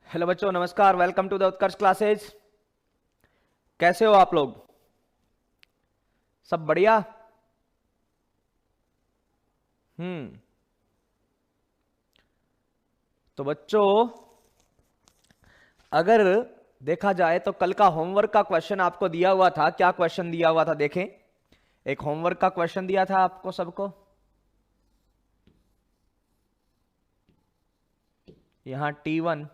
Hello बच्चों, नमस्कार। Welcome to the Utkarsh classes. कैसे हो आप लोग? सब बढ़िया? हम्म। तो बच्चों, अगर देखा जाए तो कल का होमवर्क का क्वेश्चन आपको दिया हुआ था। क्या क्वेश्चन दिया हुआ था देखें। एक होमवर्क का क्वेश्चन दिया था आपको सबको। यहां T1,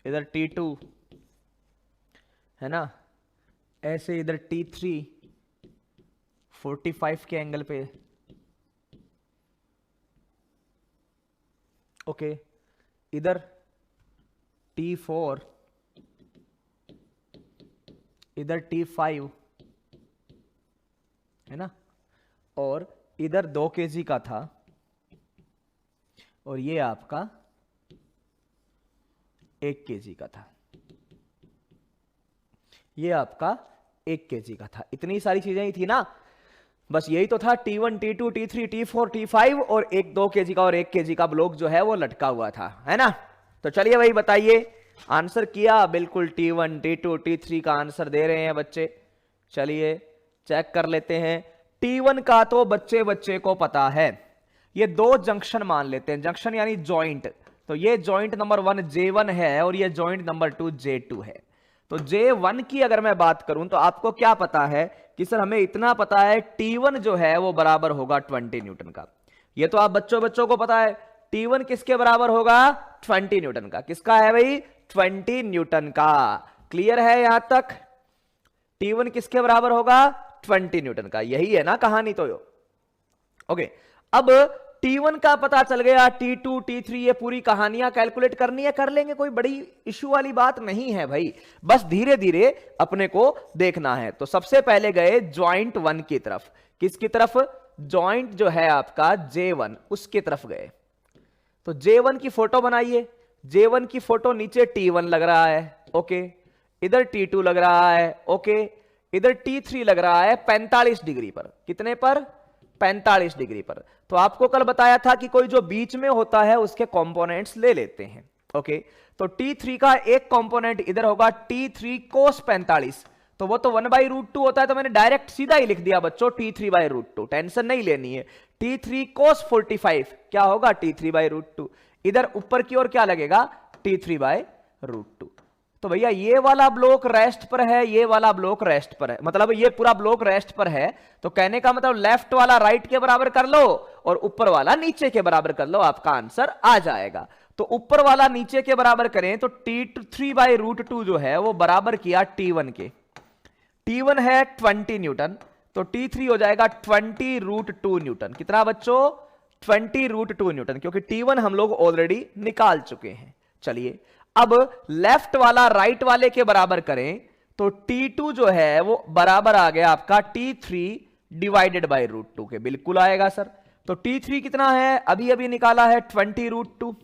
इधर T2 है ना, ऐसे इधर T3 45 के एंगल पे। ओके, इधर T4, इधर T5 है ना, और इधर 2 kg का था, और ये आपका 1 kg का था। ये आपका 1 kg का था। इतनी सारी चीजें ही थी ना, बस यही तो था। T1, T2, T3, T4, T5 और एक 2 kg का और 1 kg का ब्लॉक जो है वो लटका हुआ था, है ना। तो चलिए भाई बताइए, आंसर किया। बिल्कुल T1, T2, T3 का आंसर दे रहे हैं बच्चे। चलिए चेक कर लेते हैं। T1 का तो बच्चे बच्चे को पता है। ये 2 जंक्शन मान लेते हैं, जंक्शन यानी जॉइंट। तो ये जॉइंट नंबर 1 J1 है और ये जॉइंट नंबर 2 J2 है। तो J1 की अगर मैं बात करूं तो आपको क्या पता है कि सर हमें इतना पता है T1 जो है वो बराबर होगा 20 न्यूटन का। ये तो आप बच्चों बच्चों को पता है। T1 किसके बराबर होगा? 20 न्यूटन का। किसका है भाई? 20 न्यूटन का। क्लियर है यहां तक? T1 किसके बराबर होगा? 20 न्यूटन का। यही है ना कहानी तो। ओके, अब T1 का पता चल गया, T2, T3 ये पूरी कहानियां कैलकुलेट करनी है, कर लेंगे, कोई बड़ी इश्यू वाली बात नहीं है भाई। बस धीरे धीरे अपने को देखना है। तो सबसे पहले गए जॉइंट 1 की तरफ। किसकी तरफ? जॉइंट जो है आपका J1, उसकी तरफ गए। तो J1 की फोटो बनाइए। J1 की फोटो नीचे T1 लग रहा है, ओके। इधर T2 लग रहा है, ओके। इधर T3 लग रहा है 45 डिग्री पर। कितने पर? 45 डिग्री पर। तो आपको कल बताया था कि कोई जो बीच में होता है उसके कंपोनेंट्स ले लेते हैं, ओके। तो T3 का एक कंपोनेंट इधर होगा T3 cos 45। तो वो तो 1/√2 होता है, तो मैंने डायरेक्ट सीधा ही लिख दिया बच्चों T3/√2। टेंशन नहीं लेनी है। T3 cos 45 क्या होगा? T3/√2। इधर ऊपर की ओर क्या लगेगा? T3/√2। तो भैया ये वाला ब्लॉक रेस्ट पर है, ये वाला ब्लॉक रेस्ट पर है, मतलब ये पूरा ब्लॉक रेस्ट पर है। तो कहने का मतलब लेफ्ट वाला राइट के बराबर कर लो और ऊपर वाला नीचे के बराबर कर लो, आपका आंसर आ जाएगा। तो ऊपर वाला नीचे के बराबर करें तो T3/√2 जो है वो बराबर किया T1 के। T1 है 20 न्यूटन, तो T3 हो जाएगा 20√2 न्यूटन। कितना बच्चों? 20√2 न्यूटन, क्योंकि T1 हम लोग ऑलरेडी निकाल चुके हैं। चलिए अब लेफ्ट वाला राइट वाले के बराबर करें तो T2 जो है वो बराबर आ गया आपका T3/√2 के। बिल्कुल आएगा सर। तो T3 कितना है? अभी अभी निकाला है 20√2,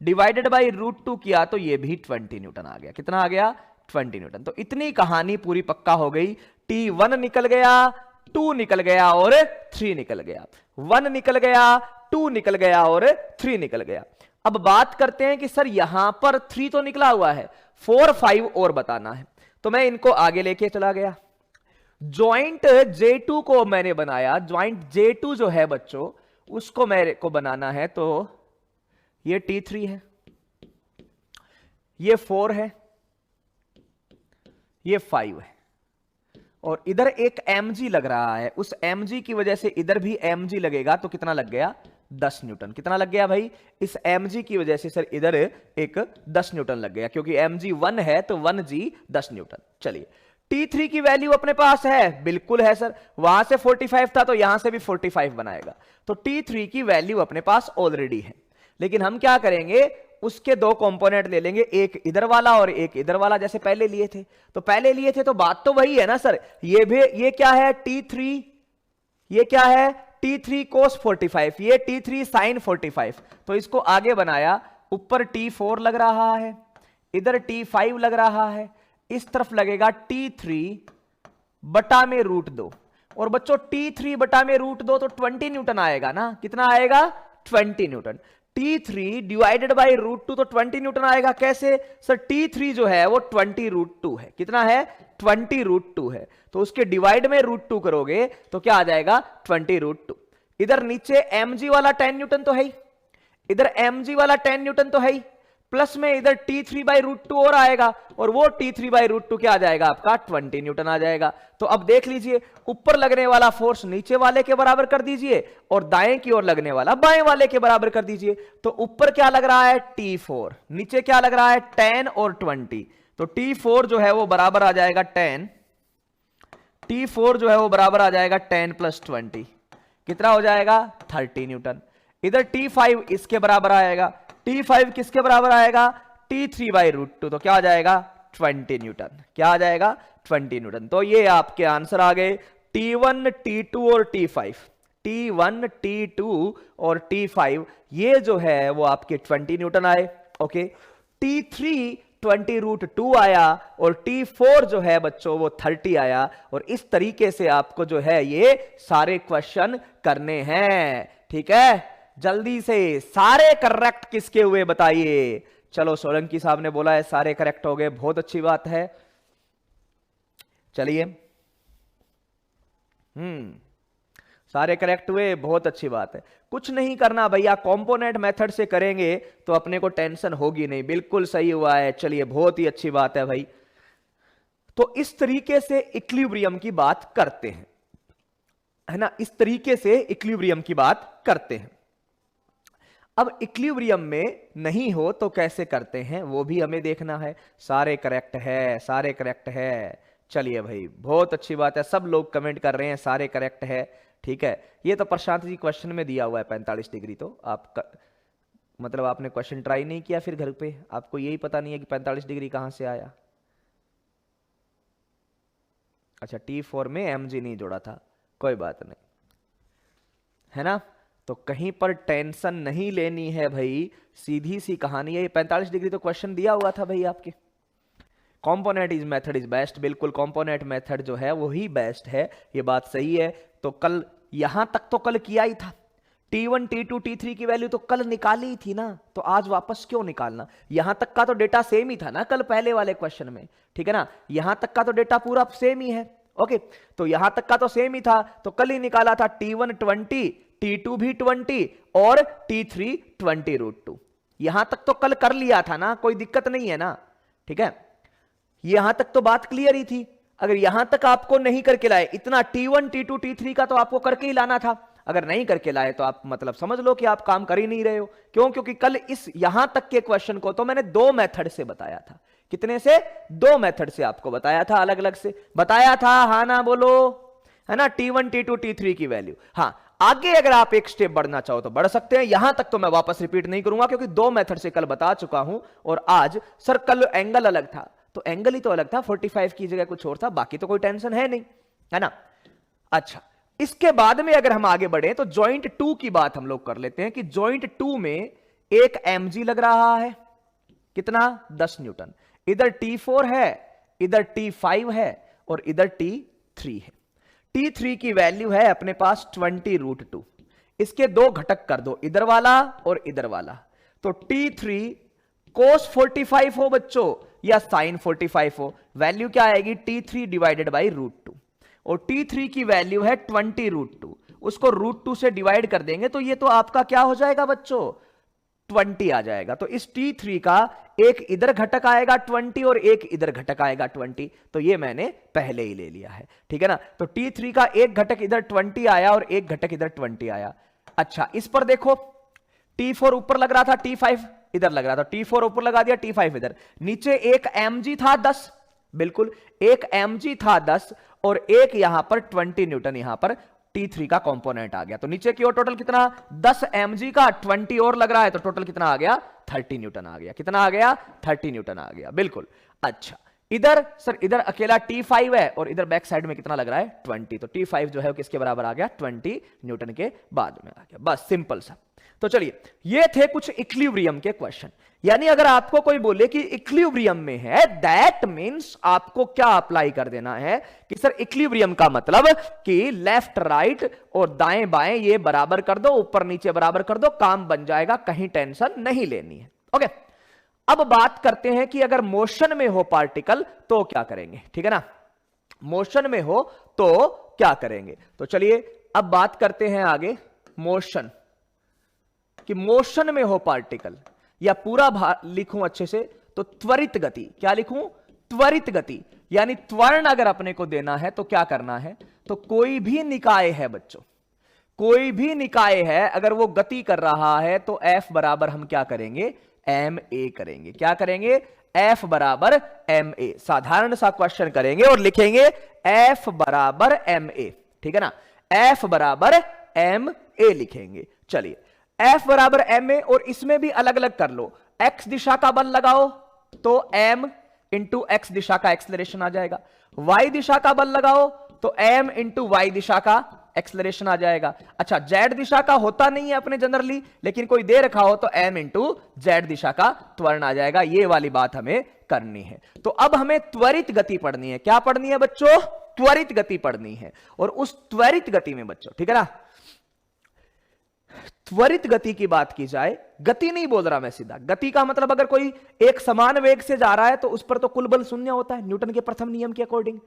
डिवाइडेड बाई √2 किया तो ये भी 20 न्यूटन आ गया। कितना आ गया? 20 न्यूटन। तो इतनी कहानी पूरी पक्का हो गई। T1 निकल गया, 2 निकल गया और 3 निकल गया। 1 निकल गया, 2 निकल गया और 3 निकल गया। अब बात करते हैं कि सर यहां पर 3 तो निकला हुआ है, 4, 5 और बताना है। तो मैं इनको आगे लेके चला गया। ज्वाइंट J2 को मैंने बनाया। ज्वाइंट J2 जो है बच्चों उसको मेरे को बनाना है। तो ये T3 है, ये 4 है, ये 5 है, और इधर एक mg लग रहा है। उस mg की वजह से इधर भी mg लगेगा। तो कितना लग गया? 10 न्यूटन। कितना लग गया भाई? इस mg की वजह से सर इधर एक 10 न्यूटन लग गया, क्योंकि mg 1 है तो 1g 10 न्यूटन। चलिए T3 की वैल्यू अपने पास है? बिल्कुल है सर। वहां से 45 था तो यहां से भी 45 बनाएगा। तो T3 की वैल्यू अपने पास ऑलरेडी है। लेकिन हम क्या करेंगे, उसके 2 कंपोनेंट ले लेंगे, एक इधर वाला और एक इधर वाला, जैसे पहले लिए थे। तो पहले लिए थे तो बात तो वही है ना सर। ये भी, ये क्या है? T3। ये क्या है? T3 cos 45, ये T3 sin 45। तो इसको आगे बनाया। ऊपर T4 लग रहा है, इधर T5 लग रहा है, इस तरफ लगेगा T3 बटा में √2। और बच्चों T3 बटा में √2 तो 20 न्यूटन आएगा ना। कितना आएगा? 20 न्यूटन। T3 डिवाइडेड बाई √2 तो 20 न्यूटन आएगा। कैसे सर? T3 जो है वो 20√2 है। कितना है? 20√2 है। तो उसके डिवाइड में √2 करोगे तो क्या आ जाएगा? 20√2। इधर नीचे mg वाला 10 न्यूटन तो है ही, इधर mg वाला 10 न्यूटन तो है ही, प्लस में इधर T3/√2 और आएगा, और वो T3/√2 क्या आ जाएगा आपका? 20 न्यूटन आ जाएगा। तो अब देख लीजिए, ऊपर लगने वाला फोर्स नीचे वाले के बराबर कर दीजिए और दाएं की ओर लगने वाला बाएं वाले के बराबर कर दीजिए। तो ऊपर क्या लग रहा है? T4, नीचे क्या लग रहा है? 10 और 20। तो T4 जो है वो बराबर आ जाएगा 10, T4 जो है वो बराबर आ जाएगा 10 + 20, कितना हो जाएगा? 30 न्यूटन। इधर T5 इसके बराबर आएगा, T5 किसके बराबर आएगा? T3/√2, तो क्या आ जाएगा? 20 न्यूटन। क्या आ जाएगा? 20 न्यूटन। तो ये आपके आंसर आ गए T1, T2 और T5। T1, T2 और T5 ये जो है वो आपके 20 न्यूटन आए। ओके, T3 20√2 आया और T4 जो है बच्चों वो 30 आया। और इस तरीके से आपको जो है ये सारे क्वेश्चन करने हैं। ठीक है, जल्दी से सारे करेक्ट किसके हुए बताइए। चलो, सोलंकी साहब ने बोला है सारे करेक्ट हो गए, बहुत अच्छी बात है। चलिए, सारे करेक्ट हुए, बहुत अच्छी बात है। कुछ नहीं करना भैया, कंपोनेंट मेथड से करेंगे तो अपने को टेंशन होगी नहीं। बिल्कुल सही हुआ है। चलिए, बहुत ही अच्छी बात है भाई। तो इस तरीके से इक्विलिब्रियम की बात करते हैं, है ना? इस तरीके से इक्विलिब्रियम की बात करते हैं। अब इक्विलिब्रियम में नहीं हो तो कैसे करते हैं वो भी हमें देखना है। सारे करेक्ट है, सारे करेक्ट है। चलिए भाई, बहुत अच्छी बात है, सब लोग कमेंट कर रहे हैं सारे करेक्ट है। ठीक है, ये तो प्रशांत जी क्वेश्चन में दिया हुआ है 45 डिग्री। तो आप मतलब आपने क्वेश्चन ट्राई नहीं किया फिर घर पे? आपको यही पता नहीं है कि 45 डिग्री कहां से आया? अच्छा, T4 में mg नहीं जोड़ा था, कोई बात नहीं, है ना? तो कहीं पर टेंशन नहीं लेनी है भाई, सीधी सी कहानी है। 45 डिग्री तो क्वेश्चन दिया हुआ था भाई आपके। Component is method is best, बिल्कुल कॉम्पोनेंट मेथड जो है वही बेस्ट है, ये बात सही है। तो कल यहां तक तो कल किया ही था, T1, T2, T3 की वैल्यू तो कल निकाली ही थी ना, तो आज वापस क्यों निकालना? यहां तक का तो डेटा सेम ही था ना कल पहले वाले क्वेश्चन में, ठीक है ना? यहां तक का तो डेटा पूरा सेम ही है। ओके, तो यहां तक का तो सेम ही था, तो कल ही निकाला था T1 20, T2 भी 20 और T3 20√2। यहां तक तो कल कर लिया था ना, कोई दिक्कत नहीं है ना, ठीक है? यहां तक तो बात क्लियर ही थी। अगर यहां तक आपको नहीं करके लाए, इतना T1, T2, T3 का तो आपको करके ही लाना था। अगर नहीं करके लाए तो आप मतलब समझ लो कि आप काम कर ही नहीं रहे हो। क्यों? क्योंकि कल इस यहां तक के क्वेश्चन को तो मैंने 2 मेथड से बताया था। कितने से? 2 मेथड से आपको बताया था, अलग अलग से बताया था, हाँ ना बोलो, है ना? T1, T2, T3 की वैल्यू। हाँ, आगे अगर आप एक स्टेप बढ़ना चाहो तो बढ़ सकते हैं। यहां तक तो मैं वापस रिपीट नहीं करूंगा क्योंकि 2 मेथड से कल बता चुका हूं। और आज सर कल एंगल अलग था, तो एंगल ही तो अलग था, 45 की जगह कुछ और था, बाकी तो कोई टेंशन है नहीं, है ना? अच्छा, इसके बाद में अगर हम आगे बढ़े तो जॉइंट 2 की बात हम लोग कर लेते हैं कि जॉइंट 2 में एक mg लग रहा है, कितना? 10 न्यूटन। इधर T4 है, इधर T5 है और इधर T3 है। T3 की वैल्यू है अपने पास 20√2। इसके 2 घटक कर दो, इधर वाला और इधर वाला। तो T3 cos 45 हो बच्चों या sin 45 हो, वैल्यू क्या आएगी? T3 divided by √2। और T3 की वैल्यू है 20√2, उसको √2 से डिवाइड कर देंगे तो ये तो आपका क्या हो जाएगा बच्चों? 20 आ जाएगा। तो इस T3 का एक इधर घटक आएगा 20 और एक इधर घटक आएगा 20, तो ये मैंने पहले ही ले लिया है, ठीक है ना? तो T3 का एक घटक इधर 20 आया और एक घटक इधर 20 आया। अच्छा, इस पर देखो, T4 ऊपर लग रहा था, T5 इधर लग रहा था, T4 ऊपर लगा दिया, T5 इधर। नीचे एक mg था 10, बिल्कुल एक mg था 10 और एक यहां पर 20 न्यूटन यहां पर T3 का कंपोनेंट आ गया। तो नीचे की ओर टोटल कितना? 10 mg का 20 और लग रहा है, तो टोटल कितना आ गया? 30 न्यूटन आ गया। कितना आ गया? 30 न्यूटन आ गया, बिल्कुल। अच्छा, इधर सर इधर अकेला T5 है और इधर बैक साइड में कितना लग रहा है? 20। तो T5 जो है किसके बराबर आ गया? 20 न्यूटन के बाद में आ गया। बस सिंपल सा। तो चलिए, ये थे कुछ इक्विलिब्रियम के क्वेश्चन। यानी अगर आपको कोई बोले कि इक्विलिब्रियम में है, दैट मींस आपको क्या अप्लाई कर देना है कि सर इक्विलिब्रियम का मतलब कि लेफ्ट राइट और दाएं बाएं ये बराबर कर दो, ऊपर नीचे बराबर कर दो, काम बन जाएगा, कहीं टेंशन नहीं लेनी है। ओके, अब बात करते हैं कि अगर मोशन में हो पार्टिकल तो क्या करेंगे, ठीक है ना। मोशन में हो तो क्या करेंगे, तो चलिए अब बात करते हैं आगे मोशन, कि मोशन में हो पार्टिकल, या पूरा लिखूं अच्छे से तो त्वरित गति। क्या लिखूं? त्वरित गति। यानी त्वरण अगर अपने को देना है तो क्या करना है, तो कोई भी निकाय है बच्चों, कोई भी निकाय है अगर वो गति कर रहा है तो F बराबर हम क्या करेंगे, ma करेंगे। क्या करेंगे? F बराबर ma। साधारण सा क्वेश्चन करेंगे और लिखेंगे F बराबर ma, ठीक है ना, F बराबर ma लिखेंगे। चलिए F बराबर ma, और इसमें भी अलग अलग कर लो। x दिशा का बल लगाओ तो m इंटू x दिशा का एक्सलरेशन आ जाएगा, y दिशा का बल लगाओ तो m इंटू y दिशा का एक्सलरेशन आ जाएगा। अच्छा, z दिशा का होता नहीं है अपने जनरली, लेकिन कोई दे रखा हो तो m इंटू z दिशा का त्वरण आ जाएगा। ये वाली बात हमें करनी है। तो अब हमें त्वरित गति पढ़नी है। क्या पढ़नी है बच्चों? त्वरित गति पढ़नी है। और उस त्वरित गति में बच्चों, ठीक है ना, त्वरित गति की बात की जाए, गति नहीं बोल रहा मैं, सीधा गति का मतलब अगर कोई एक समान वेग से जा रहा है तो उस पर तो कुल बल शून्य होता है न्यूटन के प्रथम नियम के अकॉर्डिंग।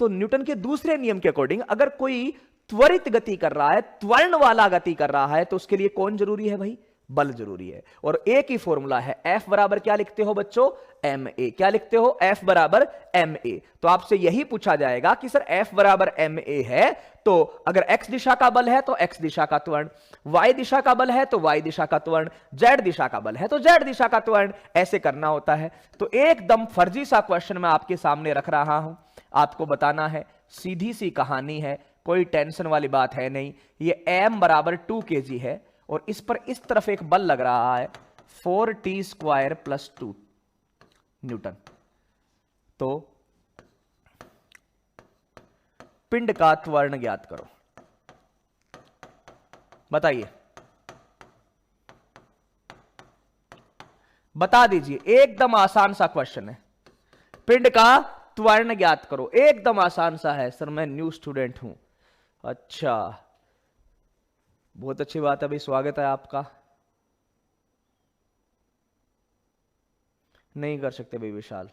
तो न्यूटन के दूसरे नियम के अकॉर्डिंग अगर कोई त्वरित गति कर रहा है, त्वरण वाला गति कर रहा है, तो उसके लिए कौन जरूरी है भाई? बल जरूरी है। और एक ही फॉर्मूला है, F बराबर क्या लिखते हो बच्चों? ma। क्या लिखते हो? F बराबर ma। तो आपसे यही पूछा जाएगा कि सर F बराबर ma है तो अगर x दिशा का बल है तो x दिशा का त्वरण, y दिशा का बल है तो y दिशा का त्वरण, z दिशा का बल है तो z दिशा का त्वरण, ऐसे करना होता है। तो एकदम फर्जी सा क्वेश्चन मैं आपके सामने रख रहा हूं, आपको बताना है, सीधी सी कहानी है, कोई टेंशन वाली बात है नहीं। ये m बराबर 2 kg है और इस पर इस तरफ एक बल लग रहा है 4t² प्लस 2 न्यूटन। तो पिंड का त्वरण ज्ञात करो, बताइए, बता दीजिए। एकदम आसान सा क्वेश्चन है, पिंड का त्वरण ज्ञात करो, एकदम आसान सा है। सर मैं न्यू स्टूडेंट हूं। अच्छा, बहुत अच्छी बात है भाई, स्वागत है आपका। नहीं कर सकते भाई विशाल।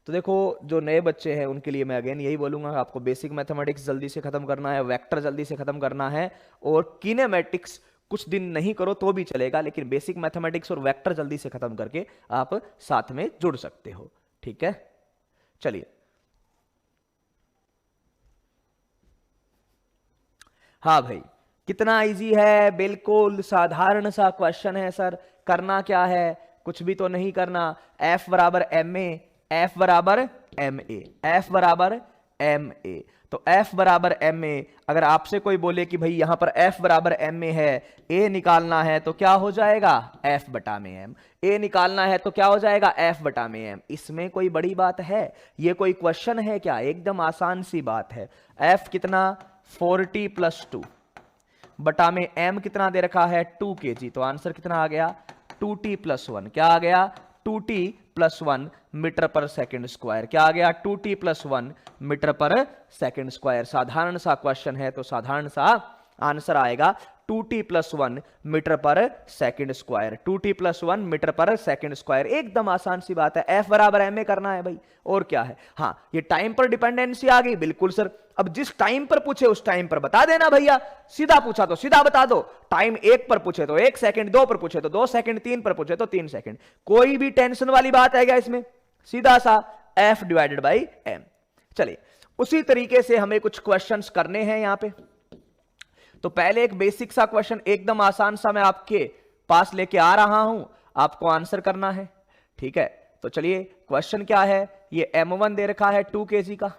तो देखो, जो नए बच्चे हैं उनके लिए मैं अगेन यही बोलूंगा, आपको बेसिक मैथमेटिक्स जल्दी से खत्म करना है, वेक्टर जल्दी से खत्म करना है, और किनेमेटिक्स कुछ दिन नहीं करो तो भी चलेगा, लेकिन बेसिक मैथमेटिक्स और वेक्टर जल्दी से खत्म करके आप साथ में जुड़ सकते हो, ठीक है। चलिए, हाँ भाई, कितना इजी है, बिल्कुल साधारण सा क्वेश्चन है सर। करना क्या है? कुछ भी तो नहीं करना। F बराबर ma, F बराबर ma, F बराबर ma। तो F बराबर ma, अगर आपसे कोई बोले कि भाई यहां पर F बराबर ma है, a निकालना है तो क्या हो जाएगा? F बटा में m। a निकालना है तो क्या हो जाएगा? F बटा में m। इसमें कोई बड़ी बात है? ये कोई क्वेश्चन है क्या? एकदम आसान सी बात है। F कितना? 4t प्लस 2 बटा में m कितना दे रखा है? 2 kg। तो आंसर कितना आ गया? 2t plus 1। क्या आ गया? 2t प्लस 1 मीटर पर सेकंड स्क्वायर। क्या आ गया? 2t प्लस 1 मीटर पर सेकंड स्क्वायर। साधारण सा क्वेश्चन है तो साधारण सा आंसर आएगा 2t प्लस 1 मीटर पर second square. 2t plus 1 metre पर सेकंड स्क्वायर, एकदम आसान सी बात है। F बराबर ma करना है भाई, और क्या है। हाँ, ये टाइम पर डिपेंडेंसी आ गई, बिल्कुल सर। अब जिस टाइम पर पूछे उस टाइम पर बता देना भैया, सीधा पूछा तो सीधा बता दो। टाइम 1 पर पूछे तो 1 सेकंड, 2 पर पूछे तो 2 सेकंड, 3 पर पूछे तो 3 सेकंड। कोई भी टेंशन वाली बात है क्या इसमें? सीधा सा F डिवाइडेड बाई m। चलिए, उसी तरीके से हमें कुछ क्वेश्चंस करने हैं यहां पे। तो पहले एक बेसिक सा क्वेश्चन एकदम आसान सा मैं आपके पास लेके आ रहा हूं, आपको आंसर करना है, ठीक है। तो चलिए, क्वेश्चन क्या है? ये m1 दे रखा है 2 kg का,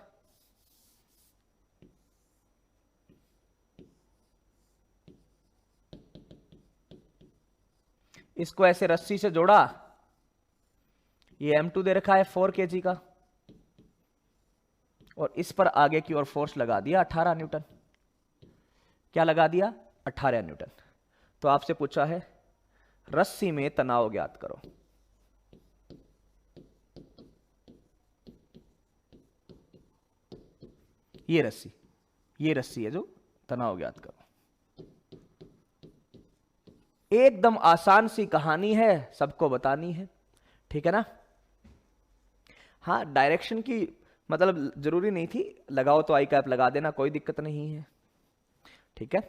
इसको ऐसे रस्सी से जोड़ा। ये m2 दे रखा है 4 kg का, और इस पर आगे की ओर फोर्स लगा दिया 18 न्यूटन। क्या लगा दिया? 18 न्यूटन। तो आपसे पूछा है रस्सी में तनाव ज्ञात करो। ये रस्सी है जो तनाव ज्ञात करो। एकदम आसान सी कहानी है, सबको बतानी है, ठीक है ना। हाँ, डायरेक्शन की मतलब जरूरी नहीं थी, लगाओ तो आई कैप लगा देना, कोई दिक्कत नहीं है, ठीक है।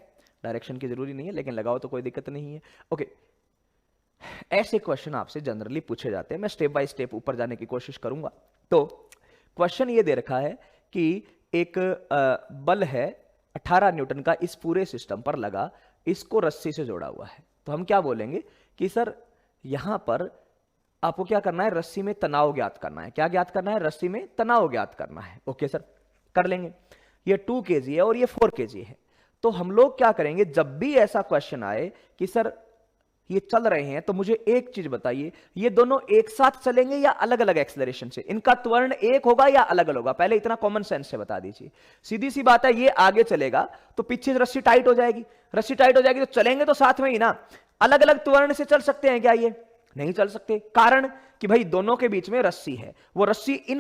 डायरेक्शन की जरूरी नहीं है, लेकिन लगाओ तो कोई दिक्कत नहीं है। ओके, ऐसे क्वेश्चन आपसे जनरली पूछे जाते हैं। मैं स्टेप बाय स्टेप ऊपर जाने की कोशिश करूंगा। तो क्वेश्चन ये दे रखा है कि एक बल है 18 न्यूटन का इस पूरे सिस्टम पर लगा, इसको रस्सी से जोड़ा हुआ है। तो हम क्या बोलेंगे कि सर यहां पर आपको क्या करना है, रस्सी में तनाव ज्ञात करना है। क्या ज्ञात करना है? रस्सी में तनाव ज्ञात करना है। ओके सर, कर लेंगे। ये 2 kg है और ये 4 kg है। तो हम लोग क्या करेंगे, जब भी ऐसा क्वेश्चन आए कि सर ये चल रहे हैं, तो मुझे एक चीज बताइए, ये दोनों एक साथ चलेंगे या अलग अलग एक्सेलरेशन से? इनका त्वरण एक होगा या अलग अलग होगा? पहले इतना कॉमन सेंस से बता दीजिए। सीधी सी बात है, ये आगे चलेगा तो पीछे रस्सी टाइट हो जाएगी, रस्सी टाइट हो जाएगी तो चलेंगे तो साथ में ही ना। अलग अलग त्वरण से चल सकते हैं क्या? ये नहीं चल सकते। कारण कि भाई दोनों के बीच में रस्सी है, वो रस्सी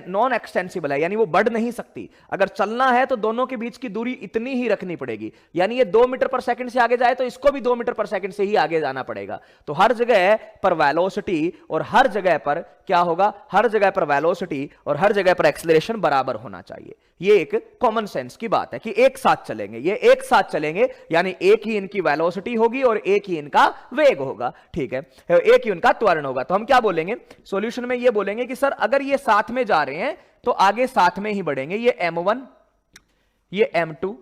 नॉन एक्सटेंसिबल है, यानी वो बढ़ नहीं सकती। अगर चलना है तो दोनों के बीच की दूरी इतनी ही रखनी पड़ेगी, यानी ये 2 मीटर पर सेकंड से आगे जाए तो इसको भी 2 मीटर पर सेकंड से ही आगे जाना पड़ेगा। तो हर जगह पर वेलोसिटी और हर जगह पर क्या होगा, हर जगह पर वेलोसिटी और हर जगह पर एक्सेलरेशन बराबर होना चाहिए। ये एक कॉमन सेंस की बात है कि एक साथ चलेंगे, ये एक साथ चलेंगे, यानी एक ही इनकी वेलोसिटी होगी और एक ही इनका वेग होगा, ठीक है, एक ही उनका त्वरण होगा। तो हम क्या बोलेंगे सॉल्यूशन में? ये बोलेंगे कि सर अगर ये साथ में जा रहे हैं तो आगे साथ में ही बढ़ेंगे। ये M1, ये M2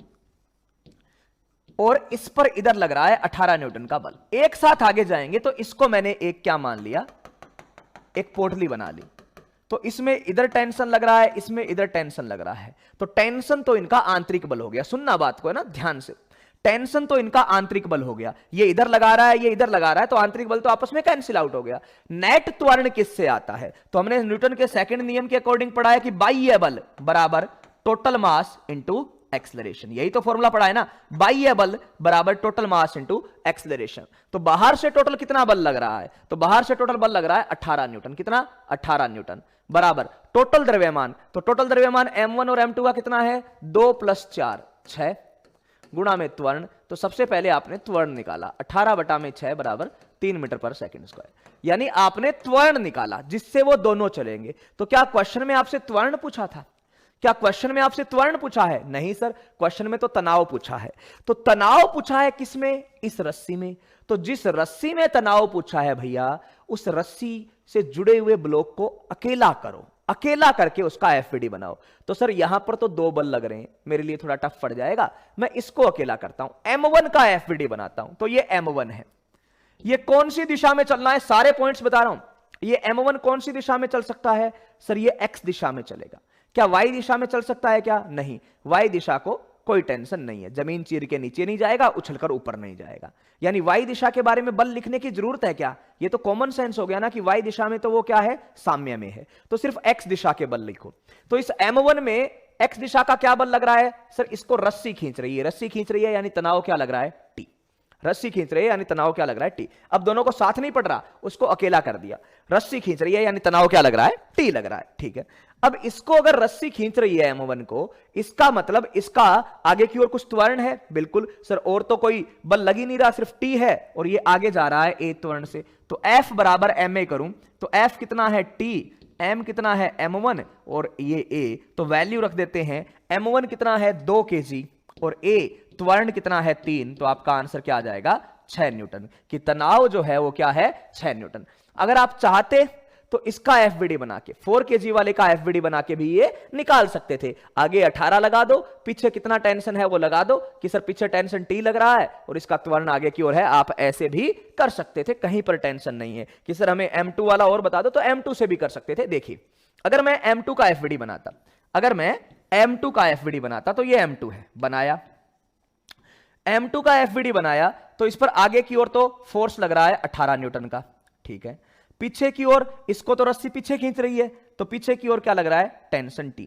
और इस पर इधर लग रहा है 18 न्यूटन का बल, एक साथ आगे जाएंगे। तो इसको मैंने एक क्या मान लिया, एक पोटली बना ली। तो इसमें इधर टेंशन लग रहा है, इसमें इधर टेंशन लग रहा है। तो टेंशन तो इनका आंतरिक बल हो गया। सुनना बात को है ना ध्यान से, टेंशन तो इनका आंतरिक बल हो गया। ये इधर लगा रहा है, ये इधर लगा रहा है, तो आंतरिक बल तो आपस में कैंसिल आउट हो गया। नेट त्वरण किससे आता है? तो हमने न्यूटन के सेकंड नियम के अकॉर्डिंग पढ़ा है कि बाह्य बल बराबर टोटल मास इंटू एक्सेलरेशन। यही तो फॉर्मूला पढ़ा है ना, बाह्य बल बराबर टोटल मास इंटू एक्सेलरेशन। तो बाहर से टोटल कितना बल लग रहा है? तो बाहर से टोटल बल लग रहा है 18 न्यूटन। कितना? 18 न्यूटन बराबर टोटल द्रव्यमान। तो टोटल द्रव्यमान M1 और M2 का कितना है? 2 + 4 6 गुणा में त्वरण। तो सबसे पहले आपने त्वरण निकाला, 18/6 बराबर 3 मीटर पर सेकंड स्क्वायर, यानी आपने त्वरण निकाला जिससे वो दोनों चलेंगे। तो क्या क्वेश्चन में आपसे त्वरण पूछा था? क्या क्वेश्चन में आपसे त्वरण पूछा है? नहीं सर, क्वेश्चन में तो तनाव पूछा है। तो तनाव पूछा है किसमें? इस रस्सी में। तो जिस रस्सी में तनाव पूछा है भैया, उस रस्सी से जुड़े हुए ब्लॉक को अकेला करो, अकेला करके उसका एफवीडी बनाओ। तो सर यहां पर तो 2 बल लग रहे हैं, मेरे लिए थोड़ा टफ पड़ जाएगा, मैं इसको अकेला करता हूं, M1 का एफवीडी बनाता हूं। तो ये M1 है। ये कौन सी दिशा में चलना है? सारे पॉइंट्स बता रहा हूं। ये M1 कौन सी दिशा में चल सकता है? सर ये X दिशा में चलेगा। क्या Y दिशा में चल सकता है क्या? नहीं, Y दिशा को कोई टेंशन नहीं है, जमीन चीर के नीचे नहीं जाएगा, उछलकर ऊपर नहीं जाएगा। यानी Y दिशा के बारे में बल लिखने की जरूरत है क्या? ये तो कॉमन सेंस हो गया ना कि Y दिशा में तो वो क्या है, साम्य में है, तो सिर्फ X दिशा के बल लिखो। तो इस M1 में X दिशा का क्या बल लग रहा है? सर इसको रस्सी खींच रही है, रस्सी खींच रही है यानी तनाव क्या लग रहा है? T। रस्सी खींच रही है यानी तनाव क्या लग रहा है? T। अब दोनों को साथ नहीं पढ़ रहा, उसको अकेला कर दिया। रस्सी खींच रही है यानी तनाव क्या लग रहा है? T लग रहा है, ठीक है। अब इसको अगर रस्सी खींच रही है M1 को, इसका मतलब इसका आगे की ओर कुछ त्वरण है। बिल्कुल सर, और तो कोई बल लग ही नहीं रहा, सिर्फ T है और ये आगे जा रहा है A त्वरण से। तो F बराबर ma करूं तो F कितना है? T, M कितना है? M1 और ये A। तो वैल्यू रख देते हैं, M1 कितना है? 2 kg और A त्वरण कितना है? 3। तो आपका आंसर क्या आ जाएगा? 6 न्यूटन। कि तनाव जो है वो क्या है? 6 न्यूटन। अगर आप चाहते तो इसका एफवीडी बना के, 4 kg वाले का एफवीडी बना के भी ये निकाल सकते थे। आगे 18 लगा दो, पीछे कितना टेंशन है वो लगा दो कि सर पीछे टेंशन T लग रहा है और इसका त्वरण आगे की ओर है। आप ऐसे भी कर सकते थे, कहीं पर टेंशन नहीं है कि सर हमें M2 वाला और बता दो, तो M2 से भी कर सकते थे। देखिए, अगर मैं M2 का एफवीडी बनाता, अगर मैं M2 का एफवीडी बनाता, तो ये M2 है, बनाया M2 का एफवीडी बनाया, तो इस पर आगे की ओर तो फोर्स लग रहा है 18 न्यूटन का, ठीक है। पीछे की ओर इसको तो रस्सी पीछे खींच रही है, तो पीछे की ओर क्या लग रहा है? Tension T।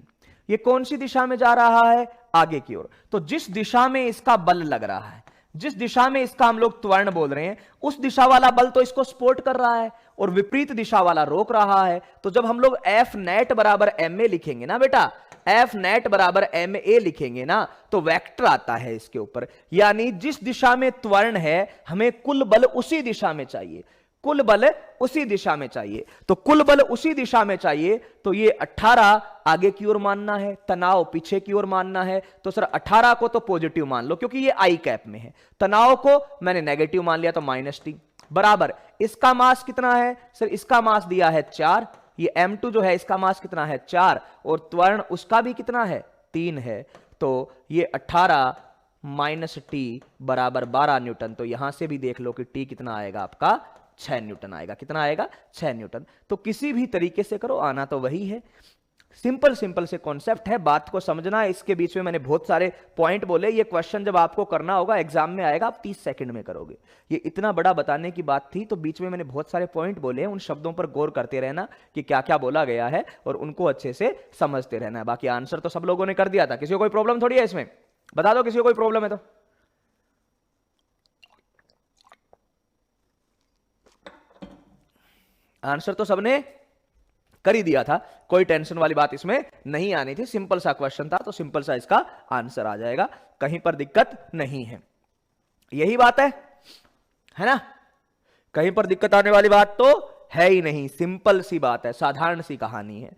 ये कौन सी दिशा में जा रहा है? आगे की ओर। तो जिस दिशा में इसका बल लग रहा है जिस दिशा में इसका हम लोग त्वरण बोल रहे हैं उस दिशा वाला बल तो इसको सपोर्ट कर रहा है और विपरीत दिशा वाला रोक रहा है। तो जब हम लोग एफ नेट बराबर एम ए लिखेंगे ना बेटा, एफ नेट बराबर एम ए लिखेंगे ना, तो वेक्टर आता है इसके ऊपर, यानी जिस दिशा में त्वरण है हमें कुल बल उसी दिशा में चाहिए, कुल बल उसी दिशा में चाहिए। तो कुल बल उसी दिशा में चाहिए, तो ये 18 आगे की ओर मानना है, तनाव पीछे की ओर मानना है। तो सर 18 को तो पॉजिटिव मान लो क्योंकि ये आई कैप में है, तनाव को मैंने नेगेटिव मान लिया तो -t बराबर इसका मास कितना है सर, इसका मास दिया है 4, ये m2 जो है इसका मास कितना है 4 और त्वरण उसका भी कितना है 3 है। तो ये 18 - t बराबर 12 न्यूटन। तो यहां से भी देख लो कि t कितना आएगा आपका 6 न्यूटन आएगा। कितना आएगा 6 न्यूटन। तो किसी भी तरीके से करो, आना तो वही है। सिंपल सिंपल से कॉन्सेप्ट है, बात को समझना है। इसके बीच में मैंने बहुत सारे पॉइंट बोले, ये क्वेश्चन जब आपको करना होगा एग्जाम में आएगा आप 30 सेकंड में करोगे। ये इतना बड़ा बताने की बात थी, तो बीच में मैंने बहुत सारे पॉइंट बोले हैं, उन शब्दों पर गौर करते रहना कि क्या क्या बोला गया है और उनको अच्छे से समझते रहना है। बाकी आंसर तो सब लोगों ने कर दिया था, किसी को कोई प्रॉब्लम थोड़ी है इसमें, बता दो किसी को कोई प्रॉब्लम है तो। आंसर तो सबने कर ही दिया था, कोई टेंशन वाली बात इसमें नहीं आनी थी। सिंपल सा क्वेश्चन था तो सिंपल सा इसका आंसर आ जाएगा, कहीं पर दिक्कत नहीं है। यही बात है ना, कहीं पर दिक्कत आने वाली बात तो है ही नहीं, सिंपल सी बात है, साधारण सी कहानी है।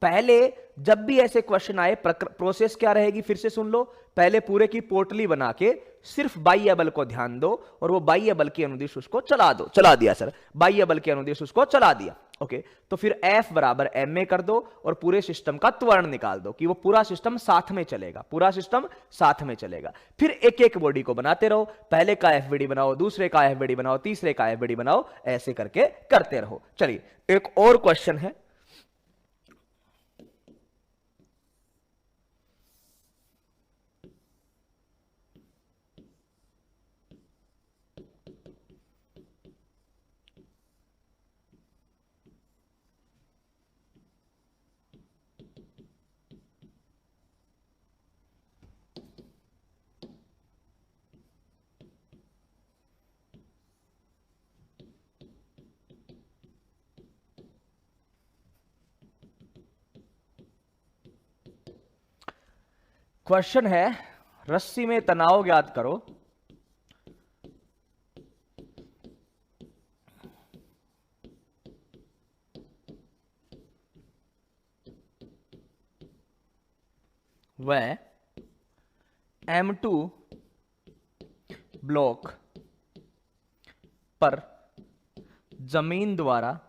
पहले जब भी ऐसे क्वेश्चन आए प्रोसेस क्या रहेगी फिर से सुन लो। पहले पूरे की पोटली बना के सिर्फ बाह्य बल को ध्यान दो और वो बाह्य बल की अनुदिश उसको चला दो। चला दिया सर, बाह्य बल की अनुदिश उसको चला दिया, ओके। तो फिर F बराबर ma कर दो और पूरे सिस्टम का त्वरण निकाल दो कि वो पूरा सिस्टम साथ में चलेगा, पूरा सिस्टम साथ में चलेगा। फिर एक एक बॉडी को बनाते रहो, पहले का FBD बनाओ, दूसरे का FBD बनाओ, तीसरे का FBD बनाओ, ऐसे करके करते रहो। चलिए एक और क्वेश्चन है, क्वेश्चन है रस्सी में तनाव ज्ञात करो, वह M2 ब्लॉक पर जमीन द्वारा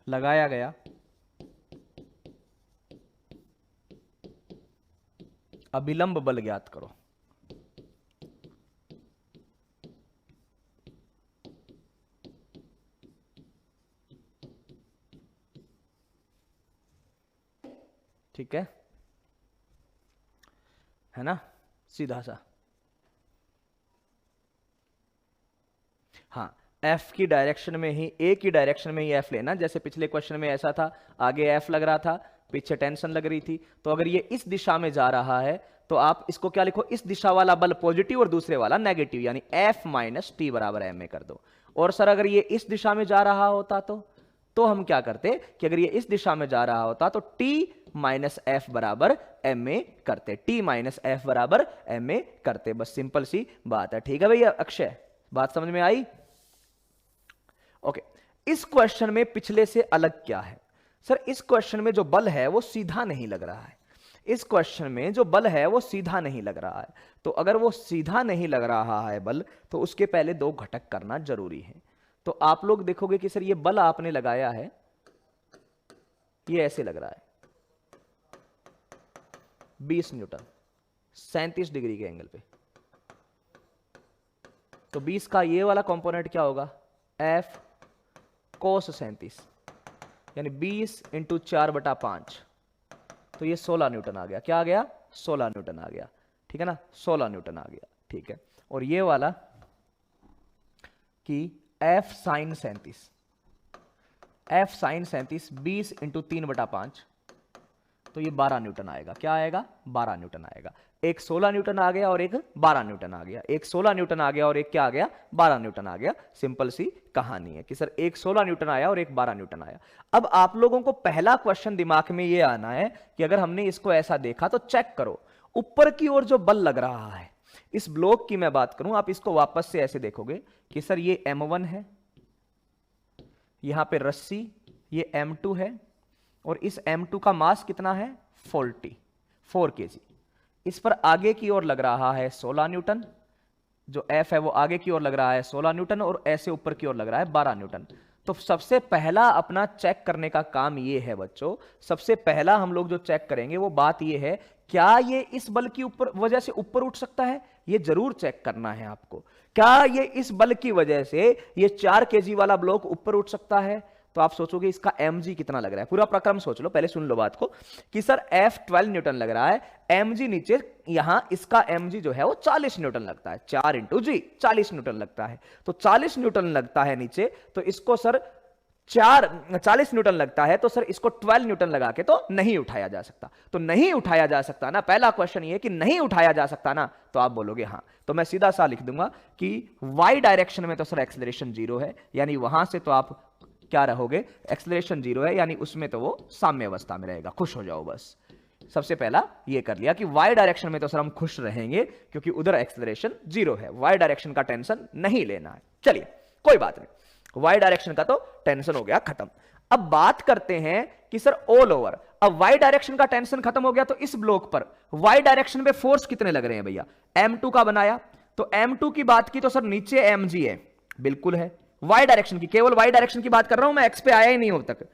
लगाया गया अभिलंब बल ज्ञात करो। ठीक है ना, सीधा सा। हाँ, F की डायरेक्शन में ही, A की डायरेक्शन में ही F लेना, जैसे पिछले क्वेश्चन में ऐसा था, आगे F लग रहा था, पीछे टेंशन लग रही थी। तो अगर ये इस दिशा में जा रहा है तो आप इसको क्या लिखो, इस दिशा वाला बल पॉजिटिव और दूसरे वाला नेगेटिव, यानी F - t बराबर ma कर दो। और सर अगर ये इस दिशा में जा रहा होता तो हम क्या करते कि अगर ये इस दिशा में जा रहा होता तो t - f बराबर ma करते, t - f बराबर ma करते। बस सिंपल सी बात है। ठीक है भैया अक्षय, बात समझ में आई? ओके, इस क्वेश्चन में पिछले से अलग क्या है सर? इस क्वेश्चन में जो बल है वो सीधा नहीं लग रहा है। इस क्वेश्चन में जो बल है वो सीधा नहीं लग रहा है। तो अगर वो सीधा नहीं लग रहा है बल, तो उसके पहले दो घटक करना जरूरी है। तो आप लोग देखोगे कि सर ये बल आपने लगाया है, ये ऐसे लग रहा है 20 न्यूटन 37 डिग्री के एंगल पे। तो 20 का ये वाला कंपोनेंट क्या होगा, F cos 37, यानी 20 × 4/5, तो ये 16 न्यूटन आ गया। क्या आ गया? 16 न्यूटन आ गया। ठीक है ना, 16 न्यूटन आ गया। ठीक है, और ये वाला कि F sin 37, 20 × 3/5, तो ये 12 न्यूटन आएगा। क्या आएगा? 12 न्यूटन आएगा। एक 16 न्यूटन आ गया और एक 12 न्यूटन आ गया। एक 16 न्यूटन आ गया और एक क्या आ गया? 12 न्यूटन आ गया। सिंपल सी कहानी है कि सर एक 16 न्यूटन आया और एक 12 न्यूटन आया। अब आप लोगों को पहला क्वेश्चन दिमाग में ये आना है कि अगर हमने इसको ऐसा देखा तो चेक करो ऊपर की ओर जो बल लग रहा है, इस ब्लॉक की मैं बात करूं, आप इसको वापस से ऐसे देखोगे कि सर ये M1 है, यहां पे रस्सी, ये M2 है और इस M2 का मास कितना है? 4 kg। इस पर आगे की ओर लग रहा है 16 न्यूटन, जो F है वो आगे की ओर लग रहा है 16 न्यूटन और ऐसे ऊपर की ओर लग रहा है 12 न्यूटन। तो सबसे पहला अपना चेक करने का काम ये है बच्चों, सबसे पहला हम लोग जो चेक करेंगे वो बात ये है, क्या ये इस बल की ऊपर वजह से ऊपर उठ सकता है? ये जरूर चेक करना है आपको। क्या ये इस बल की वजह से ये 4 kg वाला ब्लॉक ऊपर उठ सकता है? तो आप सोचोगे इसका mg कितना लग रहा है। पूरा प्रक्रम सोच लो, पहले सुन लो बात को कि सर F 12 न्यूटन लग रहा है, mg नीचे यहां इसका mg जो है वो 40 न्यूटन लगता है। 4 इंटू जी 40 न्यूटन लगता है। तो 40 न्यूटन लगता है नीचे, तो इसको सर 40 न्यूटन लगता है, तो सर इसको 12 न्यूटन लगा के तो नहीं उठाया जा सकता। तो नहीं उठाया जा सकता ना, पहला क्वेश्चन ये कि नहीं उठाया जा सकता ना, तो आप बोलोगे हाँ। तो मैं सीधा सा लिख दूंगा कि y डायरेक्शन में तो सर एक्सेलरेशन 0 है, यानी वहां से तो आप क्या रहोगे? एक्सेलरेशन 0 है, यानी उसमें तो वो साम्य अवस्था में रहेगा। खुश हो जाओ बस। सबसे पहला ये कर लिया कि y डायरेक्शन में तो सर हम खुश रहेंगे क्योंकि उधर एक्सेलरेशन 0 है, y डायरेक्शन का टेंशन नहीं लेना है। चलिए कोई बात नहीं, y डायरेक्शन का तो टेंशन हो गया खत्म। अब बात करते हैं कि सर ऑल ओवर, अब y डायरेक्शन का टेंशन खत्म हो गया, तो इस ब्लॉक पर y डायरेक्शन में फोर्स कितने लग रहे हैं भैया? M2 का बनाया, तो M2 की बात की तो सर नीचे mg है, बिल्कुल है। y डायरेक्शन की, केवल y डायरेक्शन की बात कर रहा हूं मैं, x पे आया ही नहीं अब तक।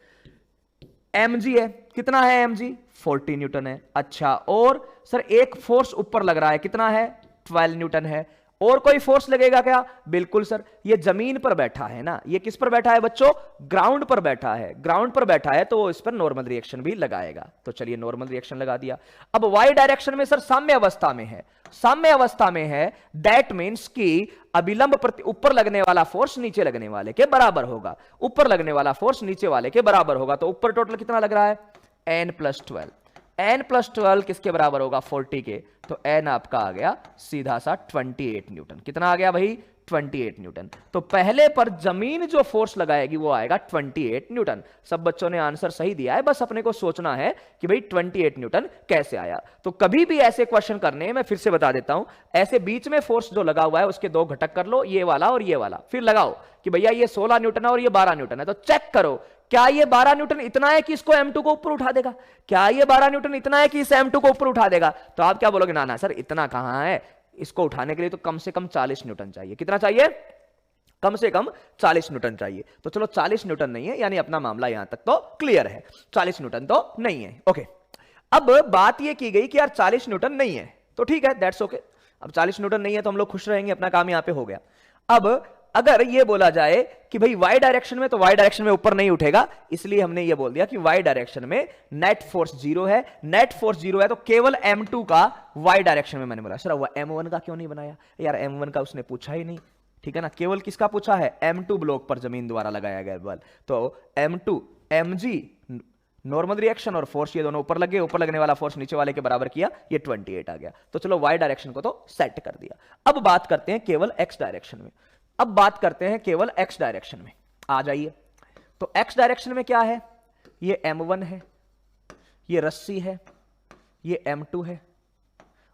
mg है, कितना है mg? 40 न्यूटन है। अच्छा, और सर एक फोर्स ऊपर लग रहा है, कितना है? 12 न्यूटन है। और कोई फोर्स लगेगा क्या? बिल्कुल सर, ये जमीन पर बैठा है ना, ये किस पर बैठा है बच्चों? ग्राउंड पर बैठा है। ग्राउंड पर बैठा है तो वो इस पर नॉर्मल रिएक्शन भी लगाएगा। तो चलिए नॉर्मल रिएक्शन लगा दिया। अब y डायरेक्शन में सर साम्य अवस्था में है, साम्य अवस्था में है, दैट मीन्स कि अभिलंब प्रति ऊपर लगने वाला फोर्स नीचे लगने वाले के बराबर होगा, ऊपर लगने वाला फोर्स नीचे वाले के बराबर होगा। तो ऊपर टोटल कितना लग रहा है? n+12। n+12 किसके बराबर होगा? 40 के। तो n आपका आ गया सीधा सा 28 न्यूटन। कितना आ गया भाई? 28 न्यूटन। तो पहले पर जमीन जो फोर्स लगाएगी वो आएगा 28 न्यूटन। सब बच्चों ने आंसर सही दिया है, बस अपने को सोचना है कि भाई 28 न्यूटन कैसे आया। तो कभी भी ऐसे क्वेश्चन करने, मैं फिर से बता देता हूं, ऐसे बीच में फोर्स जो लगा हुआ है उसके दो घटक कर लो, ये वाला और ये वाला, फिर लगाओ कि भैया ये 16 न्यूटन है और ये 12 न्यूटन है। तो चेक करो क्या ये 12 न्यूटन इतना है कि इसको M2 को ऊपर उठा देगा? क्या ये 12 न्यूटन इतना है कि इस M2 को ऊपर उठा देगा? तो आप क्या बोलोगे? ना ना सर इतना कहां है, इसको उठाने के लिए तो कम से कम 40 न्यूटन चाहिए। कितना चाहिए? कम से कम 40 न्यूटन चाहिए। तो चलो 40 न्यूटन नहीं है, यानी अपना मामला यहां तक तो क्लियर है, 40 न्यूटन तो नहीं है। ओके, अब बात यह की गई कि यार 40 न्यूटन नहीं है, तो ठीक है, दैट्स ओके। अब 40 न्यूटन नहीं है तो हम लोग खुश रहेंगे, अपना काम यहां पे हो गया। अब अगर ये बोला जाए कि भाई y डायरेक्शन में, तो y डायरेक्शन में ऊपर नहीं उठेगा, इसलिए हमने ये बोल दिया कि y डायरेक्शन में नेट फोर्स 0 है। नेट फोर्स 0 है तो केवल M2 का y डायरेक्शन में मैंने बोला। सर वो M1 का क्यों नहीं बनाया? यार M1 का उसने पूछा ही नहीं, ठीक है ना, केवल किसका पूछा है? M2 ब्लॉक पर जमीन द्वारा लगाया गया बल। तो M2 mg नॉर्मल रिएक्शन और फोर्स ये दोनों ऊपर लगे, ऊपर लगने वाला फोर्स नीचे वाले के बराबर किया, ये 28 आ गया। तो चलो y डायरेक्शन को तो सेट कर दिया। अब बात करते हैं केवल x डायरेक्शन में। अब बात करते हैं केवल x डायरेक्शन में, आ जाइए। तो x डायरेक्शन में क्या है? ये M1 है, ये रस्सी है, ये M2 है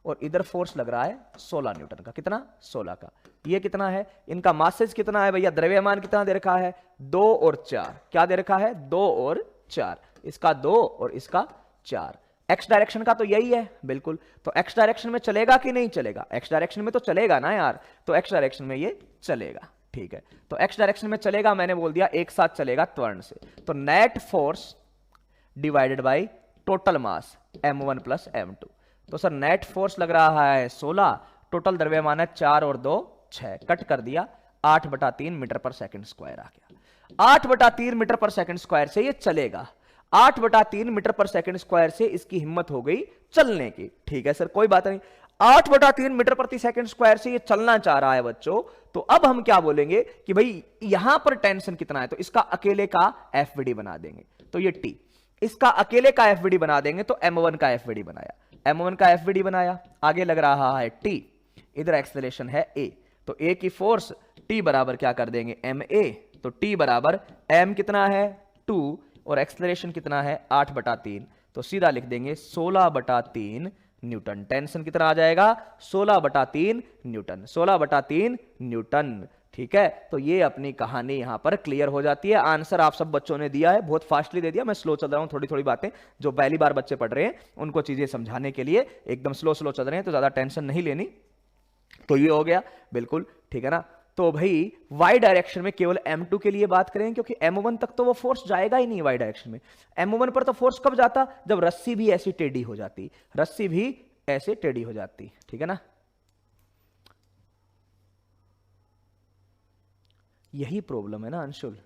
और इधर फोर्स लग रहा है 16 न्यूटन का। कितना? 16 का। ये कितना है? इनका मासेज कितना है भैया? द्रव्यमान कितना दे रखा है? 2 और 4। क्या दे रखा है? 2 और 4। इसका 2 और इसका 4। x डायरेक्शन का तो यही है, बिल्कुल। तो x डायरेक्शन में चलेगा कि नहीं चलेगा? x डायरेक्शन में तो चलेगा ना यार, तो x डायरेक्शन में ये चलेगा, ठीक है। तो x डायरेक्शन में चलेगा, मैंने बोल दिया एक साथ चलेगा त्वरण से। तो net force divided by total mass m1 plus m2। तो सर नेट फोर्स लग रहा है 16, टोटल द्रव्यमान है 4 और 2 6, कट कर दिया, 8/3 मीटर पर सेकंड स्क्वायर आ गया। 8/3 मीटर पर सेकंड स्क्वायर से ये चलेगा। 8/3 मीटर पर सेकंड स्क्वायर से इसकी हिम्मत हो गई चलने की, ठीक है सर, कोई बात नहीं। 8/3 मीटर प्रति सेकंड स्क्वायर से ये चलना चाह रहा है बच्चों। तो अब हम क्या बोलेंगे कि भाई यहां पर टेंशन कितना है, तो इसका अकेले का FVD बना देंगे। तो ये T, इसका अकेले का एफवीडी बना देंगे तो m1 का एफवीडी बनाया, m1 का एफवीडी बनाया, आगे लग रहा है t, इधर एक्सेलरेशन है a, तो a की फोर्स t बराबर क्या कर देंगे ma, तो t बराबर m कितना है 2 और एक्सेलरेशन कितना है 8/3, तो सीधा लिख देंगे 16/3 न्यूटन। टेंशन कितना आ जाएगा 16/3 न्यूटन, 16/3 न्यूटन। ठीक है, तो ये अपनी कहानी यहां पर क्लियर हो जाती है। आंसर आप सब बच्चों ने दिया है, बहुत फास्टली दे दिया, मैं स्लो चल रहा हूं, थोड़ी थोड़ी बातें जो पहली बार बच्चे पढ़ रहे हैं उनको चीजें समझाने के लिए एकदम स्लो स्लो चल रहे हैं, तो ज्यादा टेंशन नहीं लेनी। तो ये हो गया बिल्कुल ठीक है ना। तो भाई y डायरेक्शन में केवल m2 के लिए बात करें, क्योंकि m1 तक तो वो फोर्स जाएगा ही नहीं y डायरेक्शन में। m1 पर तो फोर्स कब जाता, जब रस्सी भी ऐसी टेढ़ी हो जाती, रस्सी भी ऐसे टेढ़ी हो जाती, ठीक है ना। यही प्रॉब्लम है ना अंशुल,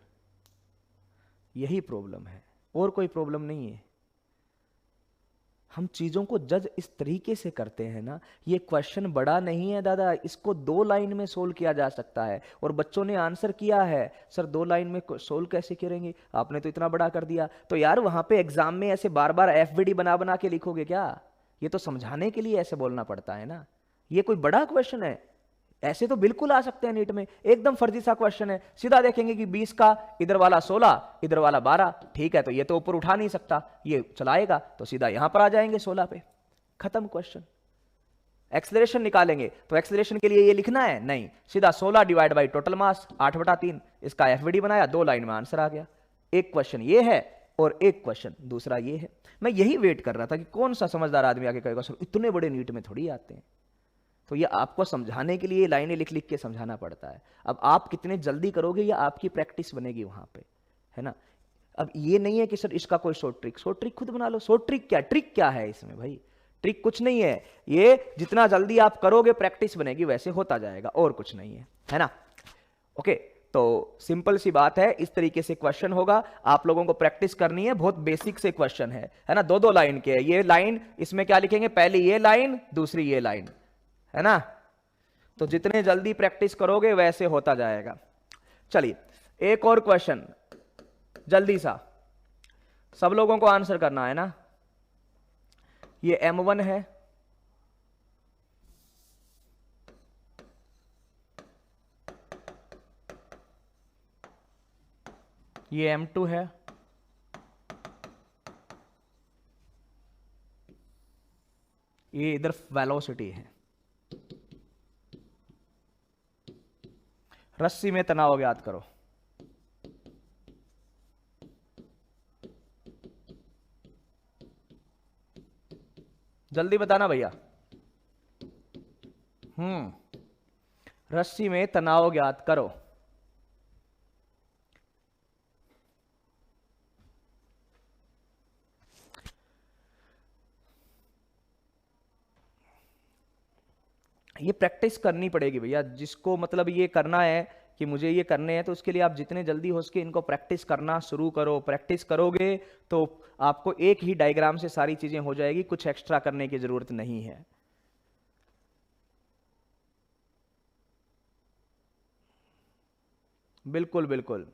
यही प्रॉब्लम है, और कोई प्रॉब्लम नहीं है। हम चीजों को जज इस तरीके से करते हैं ना, ये क्वेश्चन बड़ा नहीं है दादा, इसको 2 लाइन में सोल्व किया जा सकता है, और बच्चों ने आंसर किया है सर 2 लाइन में सोल्व कैसे करेंगे, आपने तो इतना बड़ा कर दिया। तो यार वहां पे एग्जाम में ऐसे बार बार एफवीडी बना बना के लिखोगे क्या, ये तो समझाने के लिए ऐसे बोलना पड़ता है ना, ये कोई बड़ा क्वेश्चन है, ऐसे तो बिल्कुल आ सकते हैं नीट में, एकदम फर्जी सा क्वेश्चन है। सीधा देखेंगे कि 20 का इधर वाला 16 इधर वाला 12, ठीक है, तो ये तो ऊपर उठा नहीं सकता, ये चलाएगा, तो सीधा यहां पर आ जाएंगे 16 पे, खत्म क्वेश्चन। एक्सेलरेशन निकालेंगे तो एक्सेलरेशन के लिए ये लिखना है नहीं, सीधा 16 डिवाइड बाई टोटल मास 8/3, इसका एफवीडी बनाया, 2 लाइन में आंसर आ गया। एक क्वेश्चन ये है और एक क्वेश्चन दूसरा ये है। मैं यही वेट कर रहा था कि कौन सा समझदार आदमी आके कहेगा सर इतने बड़े नीट में थोड़ी आते हैं। तो ये आपको समझाने के लिए लाइनें लिख लिख के समझाना पड़ता है। अब आप कितने जल्दी करोगे ये आपकी प्रैक्टिस बनेगी वहां पे, है ना। अब ये नहीं है कि सर इसका कोई शॉर्ट ट्रिक खुद बना लो। शॉर्ट ट्रिक क्या है इसमें भाई, ट्रिक कुछ नहीं है, ये जितना जल्दी आप करोगे प्रैक्टिस बनेगी, वैसे होता जाएगा, और कुछ नहीं है ना। ओके, तो सिंपल सी बात है, इस तरीके से क्वेश्चन होगा, आप लोगों को प्रैक्टिस करनी है, बहुत बेसिक से क्वेश्चन है ना। 2-2 लाइन के, ये लाइन इसमें क्या लिखेंगे, पहली ये लाइन दूसरी ये लाइन, है ना। तो जितने जल्दी प्रैक्टिस करोगे वैसे होता जाएगा। चलिए एक और क्वेश्चन जल्दी सा, सब लोगों को आंसर करना है ना। ये m1 है, ये m2 है, ये इधर वेलोसिटी है, रस्सी में तनाव ज्ञात करो। जल्दी बताना भैया। रस्सी में तनाव ज्ञात करो। ये प्रैक्टिस करनी पड़ेगी भैया, जिसको मतलब ये करना है कि मुझे ये करने हैं, तो उसके लिए आप जितने जल्दी हो सके इनको प्रैक्टिस करना शुरू करो। प्रैक्टिस करोगे तो आपको एक ही डायग्राम से सारी चीजें हो जाएगी, कुछ एक्स्ट्रा करने की जरूरत नहीं है। बिल्कुल बिल्कुल,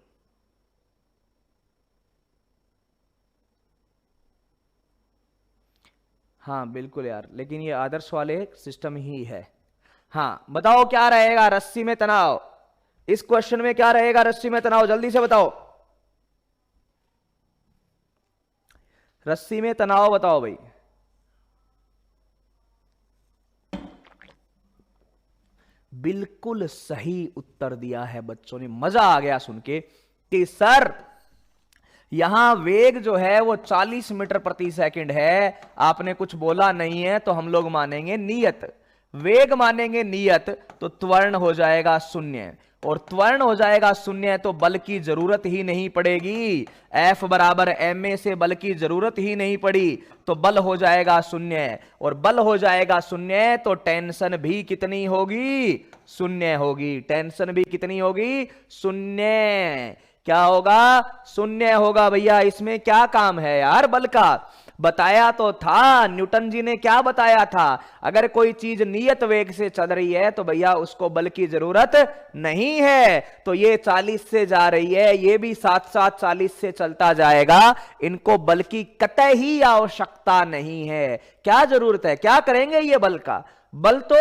हाँ बिल्कुल यार, लेकिन ये आदर्श वाले सिस्टम ही है। हाँ बताओ क्या रहेगा रस्सी में तनाव, इस क्वेश्चन में क्या रहेगा रस्सी में तनाव, जल्दी से बताओ। रस्सी में तनाव बताओ भाई। बिल्कुल सही उत्तर दिया है बच्चों ने, मजा आ गया सुन के कि सर यहां वेग जो है वो 40 मीटर प्रति सेकंड है, आपने कुछ बोला नहीं है तो हम लोग मानेंगे नियत। वेग मानेंगे नियत तो त्वरण हो जाएगा 0, और त्वरण हो जाएगा 0 तो बल की जरूरत ही नहीं पड़ेगी। F बराबर ma से बल की जरूरत ही नहीं पड़ी तो बल हो जाएगा 0, और बल हो जाएगा 0 तो टेंशन भी कितनी होगी, 0 होगी। टेंशन भी कितनी होगी, 0। क्या होगा, 0 होगा भैया। इसमें क्या काम है यार बल का, बताया तो था, न्यूटन जी ने क्या बताया था, अगर कोई चीज नियत वेग से चल रही है तो भैया उसको बल की जरूरत नहीं है। तो ये 40 से जा रही है, ये भी साथ साथ 40 से चलता जाएगा, इनको बल की कतई ही आवश्यकता नहीं है। क्या जरूरत है, क्या करेंगे ये बल का? बल तो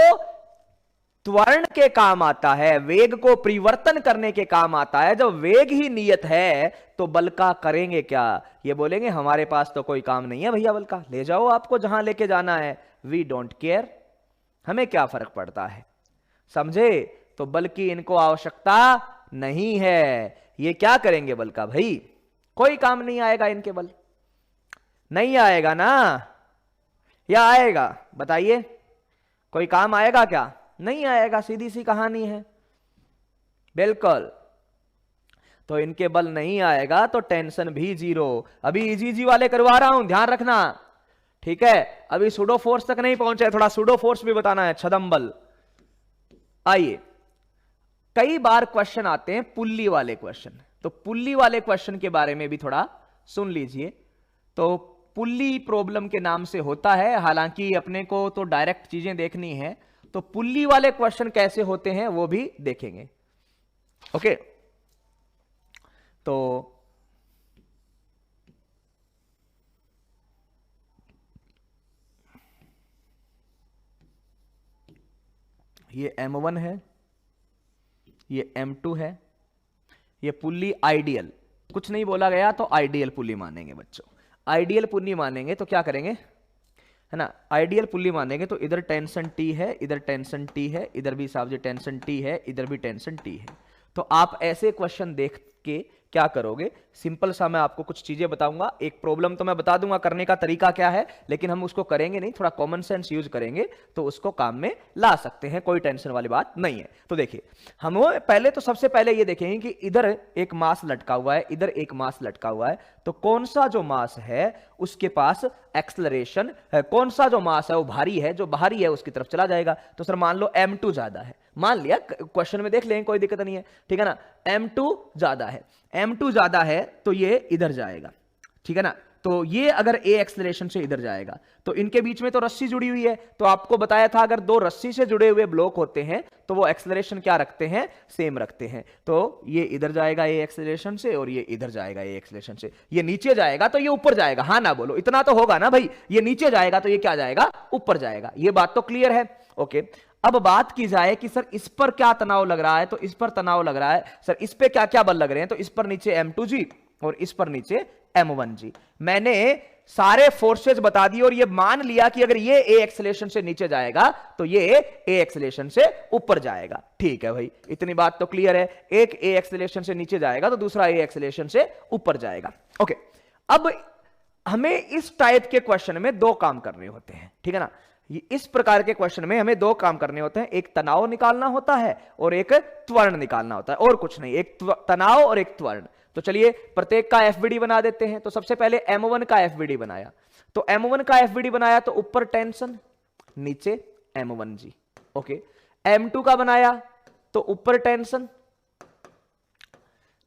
त्वरण के काम आता है, वेग को परिवर्तन करने के काम आता है। जब वेग ही नियत है तो बल का करेंगे क्या? ये बोलेंगे हमारे पास तो कोई काम नहीं है भैया बल का, ले जाओ आपको जहां लेके जाना है, वी डोंट केयर, हमें क्या फर्क पड़ता है। समझे? तो बल की इनको आवश्यकता नहीं है। ये क्या करेंगे बल का? भाई कोई काम नहीं आएगा इनके, बल नहीं आएगा ना, या आएगा? बताइए, कोई काम आएगा क्या? नहीं आएगा, सीधी सी कहानी है। बिल्कुल, तो इनके बल नहीं आएगा तो टेंशन भी जीरो। अभी इजी वाले करवा रहा हूं, ध्यान रखना, ठीक है? अभी सूडो फोर्स तक नहीं पहुंचे, थोड़ा सूडो फोर्स भी बताना है, छदम बल। आइए, कई बार क्वेश्चन आते हैं पुल्ली वाले क्वेश्चन, तो पुल्ली वाले क्वेश्चन के बारे में भी थोड़ा सुन लीजिए। तो पुल्ली प्रॉब्लम के नाम से होता है, हालांकि अपने को तो डायरेक्ट चीजें देखनी है, तो पुल्ली वाले क्वेश्चन कैसे होते हैं वो भी देखेंगे। ओके, तो ये M1 है, ये M2 है, ये पुल्ली आइडियल, कुछ नहीं बोला गया तो आइडियल पुल्ली मानेंगे बच्चों। आइडियल पुल्ली मानेंगे तो क्या करेंगे, है ना? आइडियल पुल्ली मानेंगे तो इधर टेंशन T है, इधर टेंशन T है, इधर भी साहब जी टेंशन T है, इधर भी टेंशन T है। तो आप ऐसे क्वेश्चन देख के क्या करोगे, सिंपल सा मैं आपको कुछ चीजें बताऊंगा, एक प्रॉब्लम तो मैं बता दूंगा करने का तरीका क्या है, लेकिन हम उसको करेंगे नहीं, थोड़ा कॉमन सेंस यूज करेंगे तो उसको काम में ला सकते हैं, कोई टेंशन वाली बात नहीं है। तो देखिए, हम पहले तो सबसे पहले ये देखेंगे कि इधर एक मास लटका हुआ है, इधर एक मास लटका हुआ है, तो कौन सा जो मास है उसके पास एक्सलरेशन है, कौन सा जो मास है वो भारी है, जो भारी है उसकी तरफ चला जाएगा। तो सर मान लो M2 ज्यादा है, मान लिया, क्वेश्चन में देख लेंगे, कोई दिक्कत नहीं है, ठीक है ना? M2 ज्यादा है, M2 ज्यादा है तो ये इधर जाएगा, ठीक है ना? तो ये अगर A एक्सेलरेशन से इधर जाएगा तो इनके बीच में तो रस्सी जुड़ी हुई है, तो आपको बताया था अगर दो रस्सी से जुड़े हुए ब्लॉक होते हैं तो वो एक्सेलरेशन क्या रखते हैं, सेम रखते हैं। तो ये इधर जाएगा A एक्सेलरेशन से और ये इधर जाएगा A एक्सेलरेशन से, ये नीचे जाएगा तो ये ऊपर जाएगा, हाँ ना बोलो, इतना तो होगा ना भाई, ये नीचे जाएगा तो ये क्या जाएगा, ऊपर जाएगा। ये बात तो क्लियर है, ओके। अब बात की जाए कि सर इस पर क्या तनाव लग रहा है, तो इस पर तनाव लग रहा है, सर इस पे क्या क्या बल लग रहे हैं, तो इस पर नीचे M2G और इस पर नीचे M1G। मैंने सारे फोर्सेस बता दिए और ये मान लिया कि अगर ये A एक्सेलरेशन से नीचे जाएगा तो ये A एक्सेलरेशन से ऊपर जाएगा। ठीक है भाई, इतनी बात तो क्लियर है, एक A एक्सेलरेशन से नीचे जाएगा तो दूसरा A एक्सेलरेशन से ऊपर जाएगा। ओके, अब हमें इस टाइप के क्वेश्चन में दो काम करने होते हैं, ठीक है ना? इस प्रकार के क्वेश्चन में हमें दो काम करने होते हैं, एक तनाव निकालना होता है और एक त्वरण निकालना होता है, और कुछ नहीं, एक तनाव और एक त्वरण। तो चलिए प्रत्येक का एफबीडी बना देते हैं। तो सबसे पहले M1 का एफबीडी बनाया, तो M1 का एफबीडी बनाया तो ऊपर टेंशन, नीचे M1G। ओके, M2 का बनाया तो ऊपर टेंशन,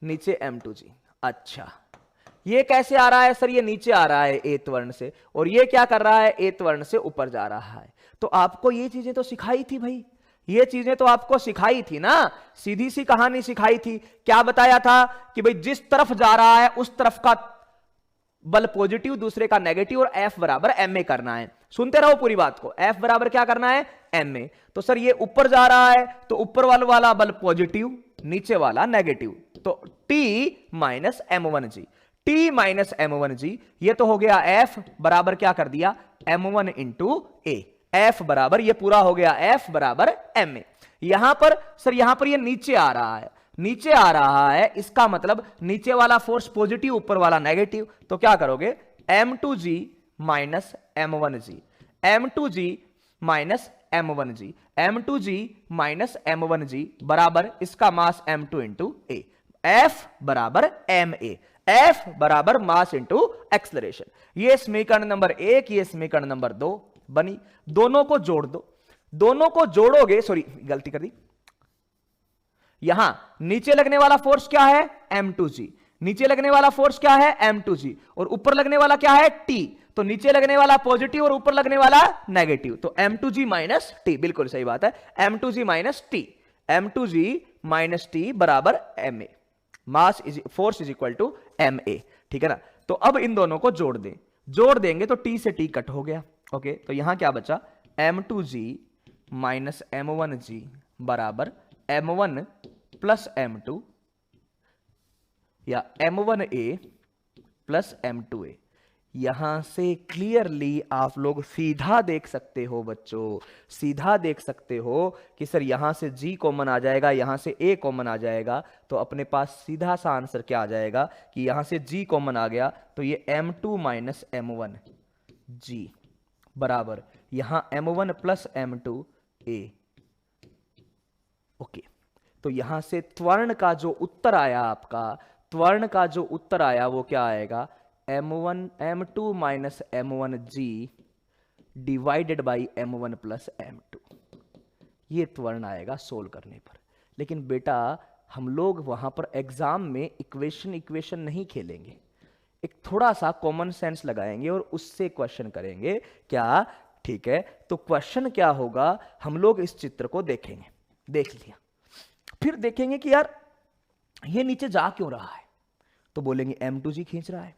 नीचे M2G। अच्छा, ये कैसे आ रहा है सर? ये नीचे आ रहा है A त्वरण से, और ये क्या कर रहा है, A त्वरण से ऊपर जा रहा है। तो आपको ये चीजें तो सिखाई थी भाई, ये चीजें तो आपको सिखाई थी ना, सीधी सी कहानी सिखाई थी। क्या बताया था कि भाई जिस तरफ जा रहा है उस तरफ का बल पॉजिटिव, दूसरे का नेगेटिव, और F बराबर ma करना है। सुनते रहो पूरी बात को, F बराबर क्या करना है, ma। तो सर ये ऊपर जा रहा है तो ऊपर वाला बल पॉजिटिव, नीचे वाला नेगेटिव, तो T minus M1G, T minus M1G। ये तो हो गया F बराबर क्या कर दिया, M1 इंटू A। F बराबर, ये पूरा हो गया F बराबर ma। यहां पर सर, यहां पर ये नीचे आ रहा है, नीचे आ रहा है, इसका मतलब नीचे वाला फोर्स पॉजिटिव, ऊपर वाला नेगेटिव। तो क्या करोगे, M2G minus M1G, M2G minus M1G, M2G minus M1G बराबर इसका मास M2 इंटू A। F बराबर ma, F बराबर मास इंटू एक्सलरेशन। ये समीकरण नंबर 1, ये समीकरण नंबर 2 बनी। दोनों को जोड़ दो, दोनों को जोड़ोगे, सॉरी गलती कर दी, यहां नीचे लगने वाला फोर्स क्या है, M2G, नीचे लगने वाला फोर्स क्या है m2g, और ऊपर लगने वाला क्या है t, तो नीचे लगने वाला पॉजिटिव और ऊपर लगने वाला नेगेटिव, तो m2g माइनस टी, बिल्कुल सही बात है, m2g minus T, m2g minus T बराबर ma, mass is force is equal to ma, ठीक है ना। तो अब इन दोनों को जोड़ देंगे तो t से t कट हो गया, ओके, तो यहां क्या बचा, m2g माइनस m1g बराबर m1 प्लस m2 या m1a प्लस m2a। यहां से क्लियरली आप लोग सीधा देख सकते हो बच्चों, सीधा देख सकते हो कि सर यहां से g कॉमन आ जाएगा, यहां से a कॉमन आ जाएगा, तो अपने पास सीधा सा आंसर क्या आ जाएगा कि यहां से g कॉमन आ गया तो ये m2 माइनस m1 g बराबर यहां m1 प्लस m2a, ओके। तो यहां से त्वरण का जो उत्तर आया आपका, त्वरण का जो उत्तर आया वो क्या आएगा, m2 minus m1g divided by m1 plus m2, ये त्वरण आएगा सोल्व करने पर। लेकिन बेटा हम लोग वहां पर एग्जाम में इक्वेशन नहीं खेलेंगे, एक थोड़ा सा कॉमन सेंस लगाएंगे और उससे क्वेश्चन करेंगे क्या, ठीक है। तो क्वेश्चन क्या होगा, हम लोग इस चित्र को देखेंगे, देख लिया, फिर देखेंगे कि यार ये नीचे जा क्यों रहा है, तो बोलेंगे m2g खींच रहा है,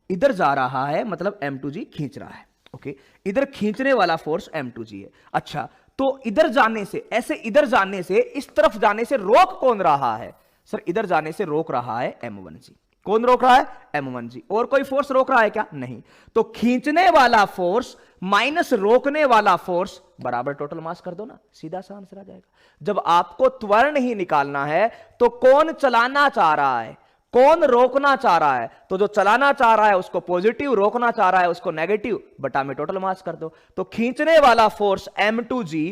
इधर जा रहा है मतलब m2g खींच रहा है, ओके। इधर खींचने वाला फोर्स m2g है, अच्छा, तो इधर जाने से, ऐसे इधर जाने से, इस तरफ जाने से रोक कौन रहा है, सर इधर जाने से रोक रहा है m1g, कौन रोक रहा है, m1g, और कोई फोर्स रोक रहा है क्या, नहीं। तो खींचने वाला फोर्स माइनस रोकने वाला फोर्स बराबर टोटल मास कर दो ना, सीधा सा आंसर आ जाएगा। जब आपको त्वरण ही निकालना है तो कौन चलाना चाह रहा है, कौन रोकना चाह रहा है, तो जो चलाना चाह रहा है उसको पॉजिटिव, रोकना चाह रहा है उसको नेगेटिव, बटा में टोटल मास कर दो। तो खींचने वाला फोर्स m2g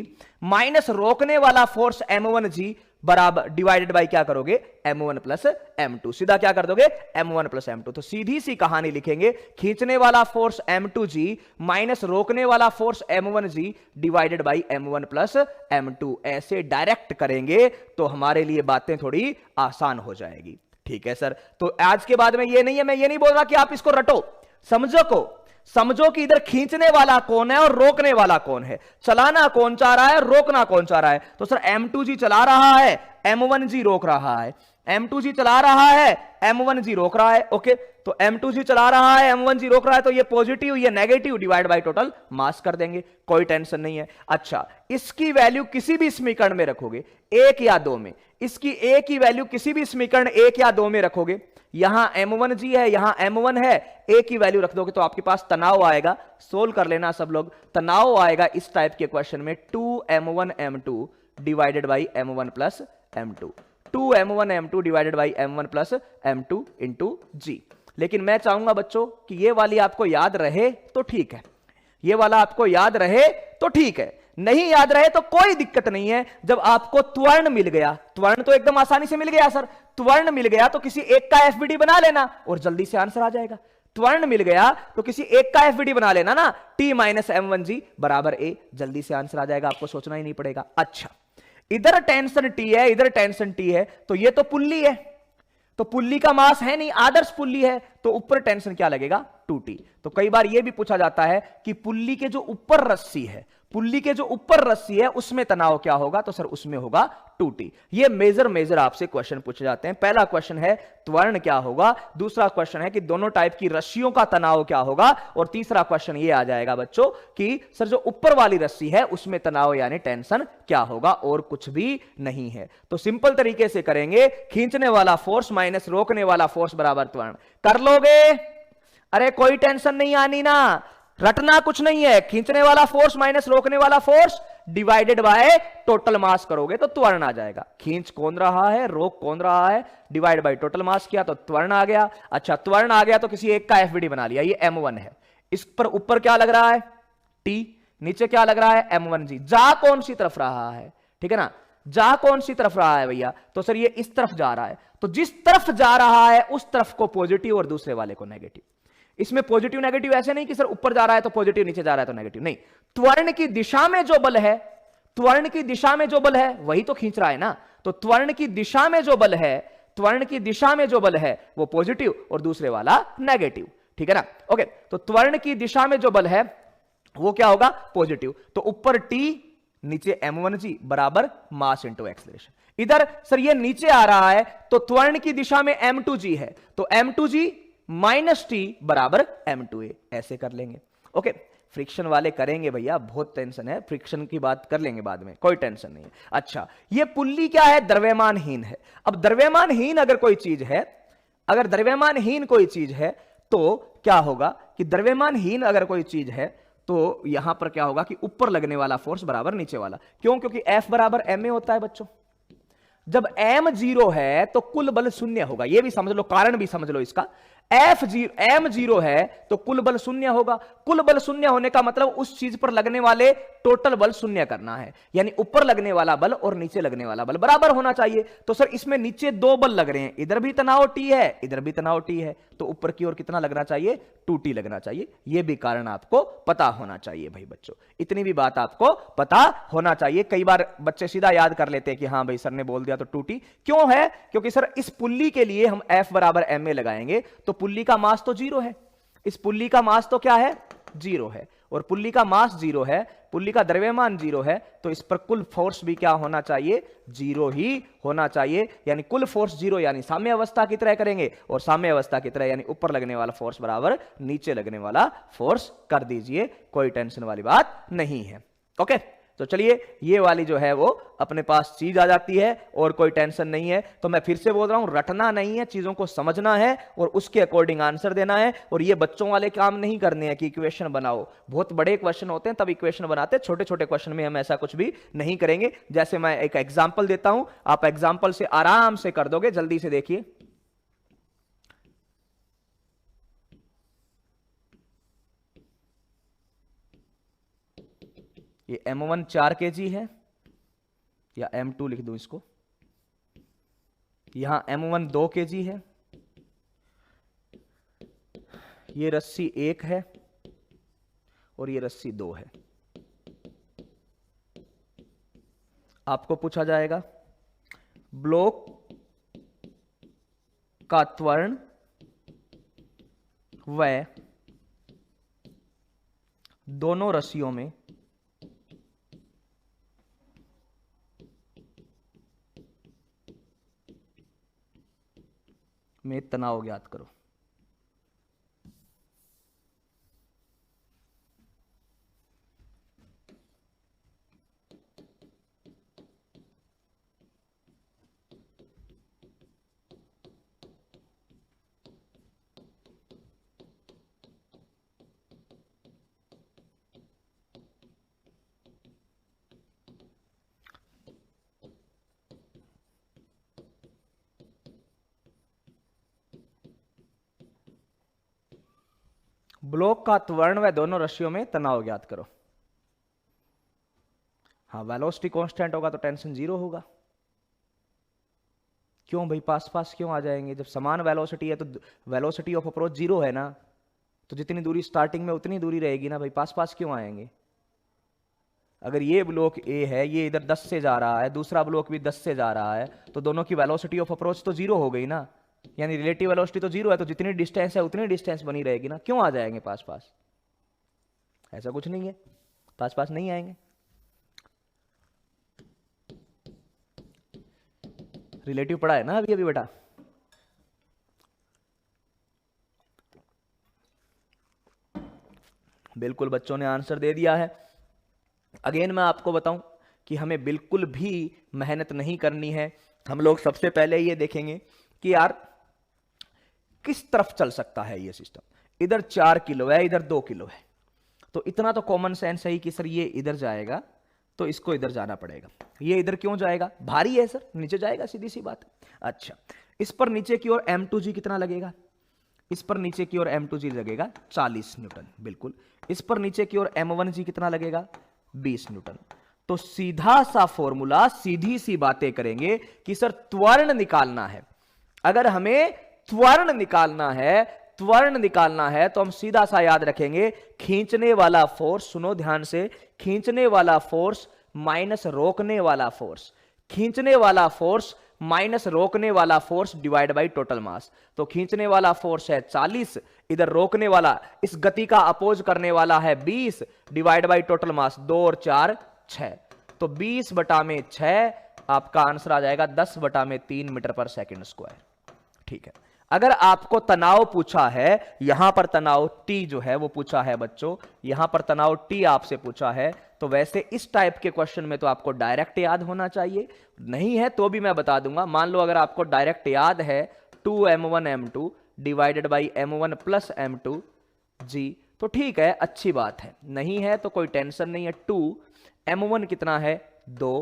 माइनस रोकने वाला फोर्स m1g बराबर डिवाइडेड बाय क्या करोगे, m1 प्लस m2, सीधा क्या कर दोगे, m1 प्लस m2। तो सीधी सी कहानी लिखेंगे, खींचने वाला फोर्स m2g माइनस रोकने वाला force m1g divided by m1 plus m2, ऐसे डायरेक्ट करेंगे तो हमारे लिए बातें थोड़ी आसान हो जाएगी, ठीक है सर। तो आज के बाद में ये नहीं है, मैं ये नहीं बोल रहा कि आप इसको रटो, समझो कि इधर खींचने वाला कौन है और रोकने वाला कौन है, चलाना कौन चाह रहा है, रोकना कौन चाह रहा है। तो सर m2g चला रहा है, m1g रोक रहा है, m2g चला रहा है, m1g रोक रहा है, ओके। तो m2g चला रहा है, m1g रोक रहा है, तो ये पॉजिटिव ये negative divide by total mass कर देंगे, कोई टेंशन नहीं है। अच्छा, इसकी वैल्यू किसी भी समीकरण में रखोगे, एक या दो में, इसकी a की वैल्यू किसी भी समीकरण एक या दो में रखोगे, यहां m1g है, यहां m1 है, a की वैल्यू रख दोगे तो आपके पास तनाव आएगा, सोल्व कर लेना सब लोग, तनाव आएगा इस टाइप के क्वेश्चन में 2m1 m2 divided by m1 plus m2, 2m1 m2 divided by m1 plus m2 into g। लेकिन मैं चाहूंगा बच्चों कि ये वाली आपको याद रहे तो ठीक है, ये वाला आपको याद रहे तो ठीक है, नहीं याद रहे तो कोई दिक्कत नहीं है। जब आपको त्वरण मिल गया, त्वरण तो एकदम आसानी से मिल गया सर, त्वरण मिल गया तो किसी एक का एफबीडी बना लेना और जल्दी से आंसर आ जाएगा। त्वरण मिल गया तो किसी एक का एफबीडी बना लेना ना, t माइनस m1g बराबर a, जल्दी से आंसर आ जाएगा, आपको सोचना ही नहीं पड़ेगा। अच्छा, इधर टेंशन t है, इधर टेंशन t है, तो ये तो पुल्ली है, तो पुल्ली का मास है नहीं, आदर्श पुल्ली है, तो ऊपर टेंशन क्या लगेगा, 2t। तो कई बार यह भी पूछा जाता है कि पुल्ली के जो ऊपर रस्सी है, पुल्ली के जो ऊपर रस्सी है उसमें तनाव क्या होगा, तो सर उसमें होगा 2t। ये मेजर आपसे क्वेश्चन पूछे जाते हैं। पहला क्वेश्चन है त्वरण क्या होगा, दूसरा क्वेश्चन है कि दोनों टाइप की रस्सियों का तनाव क्या होगा, और तीसरा क्वेश्चन ये आ जाएगा बच्चों कि सर जो ऊपर वाली रस्सी है उसमें तनाव यानी टेंशन क्या होगा, और कुछ भी नहीं है। तो सिंपल तरीके से करेंगे, खींचने वाला फोर्स माइनस रोकने वाला फोर्स बराबर त्वरण, कर लोगे, अरे कोई टेंशन नहीं आनी ना, रटना कुछ नहीं है, खींचने वाला फोर्स माइनस रोकने वाला force divided by total mass करोगे तो त्वरण आ जाएगा। खींच कौन रहा है, रोक कौन रहा है, डिवाइड बाय टोटल मास किया तो त्वरण आ गया। अच्छा, त्वरण आ गया तो किसी एक का एफबीडी बना लिया, ये m1 है, इस पर ऊपर क्या लग रहा है t, नीचे क्या लग रहा है m1g, जा कौन सी तरफ रहा है, ठीक है ना, जा कौन सी तरफ रहा है भैया, तो सर ये इस तरफ जा रहा है, तो जिस तरफ जा रहा है उस तरफ को पॉजिटिव और दूसरे वाले को नेगेटिव। इसमें पॉजिटिव नेगेटिव ऐसे नहीं कि सर ऊपर जा रहा है तो पॉजिटिव, नीचे जा रहा है तो नेगेटिव, नहीं, त्वरण की दिशा में जो बल है, त्वरण की दिशा में जो बल है वही तो खींच रहा है ना, तो त्वरण की दिशा में जो बल है, त्वरण की दिशा में जो बल है वो पॉजिटिव और दूसरे वाला नेगेटिव, ठीक है ना। ओके, तो त्वरण की दिशा में जो बल है वो क्या होगा, पॉजिटिव। तो ऊपर T नीचे m1g बराबर मास इंटू एक्सलेशन। इधर सर ये नीचे आ रहा है तो त्वरण की दिशा में m2g है, तो m2g माइनस T बराबर m2a, ऐसे कर लेंगे। ओके, फ्रिक्शन वाले करेंगे भैया, बहुत टेंशन है, फ्रिक्शन की बात कर लेंगे बाद में, कोई टेंशन नहीं है। अच्छा, ये पुल्ली क्या है, द्रव्यमानहीन है। अब द्रव्यमानहीन अगर कोई चीज है, अगर द्रव्यमानहीन कोई चीज है तो क्या होगा कि द्रव्यमानहीन अगर कोई चीज है तो यहां पर क्या होगा कि ऊपर लगने वाला फोर्स बराबर नीचे वाला। क्यों? क्योंकि F बराबर ma होता है बच्चों। जब m 0 है तो कुल बल शून्य होगा, यह भी समझ लो, कारण भी समझ लो इसका। m 0 है तो कुल बल शून्य होगा। कुल बल शून्य होने का मतलब उस चीज पर लगने वाले टोटल बल शून्य करना है, यानी ऊपर लगने वाला बल और नीचे लगने वाला बल बराबर होना चाहिए। तो सर इसमें नीचे दो बल लग रहे हैं, इधर भी तनाव T है, इधर भी तनाव T है, तो ऊपर की ओर कितना लगना चाहिए, 2T लगना चाहिए। यह भी कारण आपको पता होना चाहिए भाई बच्चों, इतनी भी बात आपको पता होना चाहिए। कई बार बच्चे सीधा याद कर लेते हैं कि हाँ भाई सर ने बोल दिया तो 2T। क्यों है? क्योंकि सर इस पुल्ली के लिए हम F बराबर ma लगाएंगे तो पुल्ली का मास तो 0 है, इस पुल्ली का मास तो क्या है, 0 है, और पुल्ली का मास 0 है, पुल्ली का द्रव्यमान 0 है, तो इस पर कुल फोर्स भी क्या होना चाहिए, 0 ही होना चाहिए। यानी कुल फोर्स 0, यानी साम्य अवस्था की तरह करेंगे, और साम्य अवस्था की तरह यानी ऊपर लगने वाला फोर्स बराबर नीचे लगने वाला फोर्स कर दीजिए, कोई टेंशन वाली बात नहीं है। ओके, तो चलिए ये वाली जो है वो अपने पास चीज आ जाती है और कोई टेंशन नहीं है। तो मैं फिर से बोल रहा हूं, रटना नहीं है, चीजों को समझना है और उसके अकॉर्डिंग आंसर देना है। और ये बच्चों वाले काम नहीं करने हैं कि इक्वेशन बनाओ, बहुत बड़े क्वेश्चन होते हैं तब इक्वेशन बनाते हैं, छोटे छोटे क्वेश्चन में हम ऐसा कुछ भी नहीं करेंगे। जैसे मैं एक एग्जाम्पल देता हूं, आप एग्जाम्पल से आराम से कर दोगे, जल्दी से देखिए। ये m1 4 kg है, या m2 लिख दूं इसको, यहां m1 2 kg है, ये रस्सी 1 है और ये रस्सी 2 है। आपको पूछा जाएगा ब्लॉक का त्वरण व दोनों रस्सियों में तनाव ज्ञात करो। ब्लॉक का त्वरण व दोनों रस्सियों में तनाव ज्ञात करो। हाँ, वेलोसिटी कांस्टेंट होगा तो टेंशन 0 होगा। क्यों भाई, पास पास क्यों आ जाएंगे? जब समान वेलोसिटी है तो वेलोसिटी ऑफ अप्रोच 0 है ना, तो जितनी दूरी स्टार्टिंग में उतनी दूरी रहेगी ना भाई, पास पास क्यों आएंगे? अगर ये ब्लॉक ए है, ये इधर 10 से जा रहा है, दूसरा ब्लॉक भी 10 से जा रहा है, तो दोनों की वेलोसिटी ऑफ अप्रोच तो 0 हो गई ना, यानी रिलेटिव वेलोसिटी तो 0 है, तो जितनी डिस्टेंस है उतनी डिस्टेंस बनी रहेगी ना। क्यों आ जाएंगे पास पास? ऐसा कुछ नहीं है, पास पास नहीं आएंगे। रिलेटिव पढ़ा है ना अभी अभी बेटा। बिल्कुल बच्चों ने आंसर दे दिया है। अगेन मैं आपको बताऊं कि हमें बिल्कुल भी मेहनत नहीं करनी है। हम लोग सबसे पहले ये देखेंगे कि यार किस तरफ चल सकता है ये सिस्टम। इधर 4 किलो है, इधर 2 किलो है, तो इतना तो कॉमन सेंस है कि सर ये इधर जाएगा तो इसको इधर जाना पड़ेगा। ये इधर क्यों जाएगा? भारी है सर, नीचे जाएगा, सीधी सी बात। अच्छा, इस पर नीचे की ओर m2g कितना लगेगा? इस पर नीचे की ओर m2g लगेगा 40 न्यूटन, बिल्कुल। इस पर नीचे की ओर m1g कितना लगेगा? 20 न्यूटन। तो सीधा सा फॉर्मूला, सीधी सी बातें करेंगे कि सर त्वरण निकालना है। अगर हमें त्वरण निकालना है तो हम सीधा सा याद रखेंगे, खींचने वाला फोर्स, सुनो ध्यान से, खींचने वाला फोर्स माइनस रोकने वाला फोर्स। खींचने वाला फोर्स माइनस रोकने वाला force divide by total mass. तो खींचने वाला फोर्स है 40, इधर रोकने वाला, इस गति का अपोज करने वाला है 20, डिवाइड बाई टोटल मास 2 और 4 6। तो 20 बटा में 6, आपका आंसर आ जाएगा 10 बटा में 3 मीटर पर सेकंड स्क्वायर। ठीक है, अगर आपको तनाव पूछा है, यहां पर तनाव T जो है वो पूछा है बच्चों, यहां पर तनाव T आपसे पूछा है, तो वैसे इस टाइप के क्वेश्चन में तो आपको डायरेक्ट याद होना चाहिए, नहीं है तो भी मैं बता दूंगा। मान लो अगर आपको डायरेक्ट याद है 2m1 m2 divided by m1 plus m2 g, तो ठीक है, अच्छी बात है। नहीं है तो कोई टेंशन नहीं है। 2 m1 कितना है 2,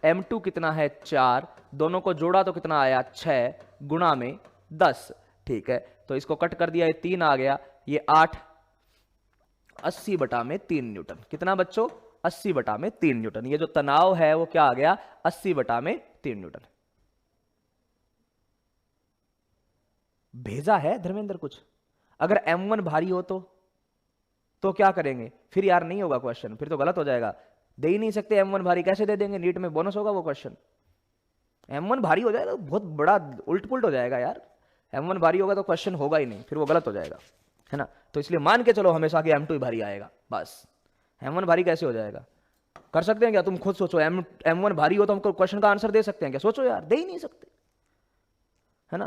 m2 कितना है 4, दोनों को जोड़ा तो कितना आया 6 गुणा में 10। ठीक है, तो इसको कट कर दिया, ये 3 आ गया, ये 8, 80 बटा में 3 न्यूटन। कितना बच्चों 80 बटा में 3 न्यूटन। ये जो तनाव है वो क्या आ गया 80 बटा में 3 न्यूटन। भेजा है धर्मेंद्र कुछ? अगर m1 भारी हो तो क्या करेंगे फिर? यार नहीं होगा क्वेश्चन, फिर तो गलत हो जाएगा। दे ही नहीं सकते m1 भारी, कैसे दे देंगे? नीट में बोनस होगा वो क्वेश्चन। m1 भारी हो जाएगा तो बहुत बड़ा उल्ट पुल्ट हो जाएगा यार। m1 भारी होगा तो क्वेश्चन होगा ही नहीं, फिर वो गलत हो जाएगा, है ना। तो इसलिए मान के चलो हमेशा कि m2 ही भारी आएगा, बस। m1 भारी कैसे हो जाएगा? कर सकते हैं क्या? तुम खुद सोचो, m1 भारी हो तो हमको क्वेश्चन का आंसर दे सकते हैं क्या? सोचो यार, दे ही नहीं सकते, है ना।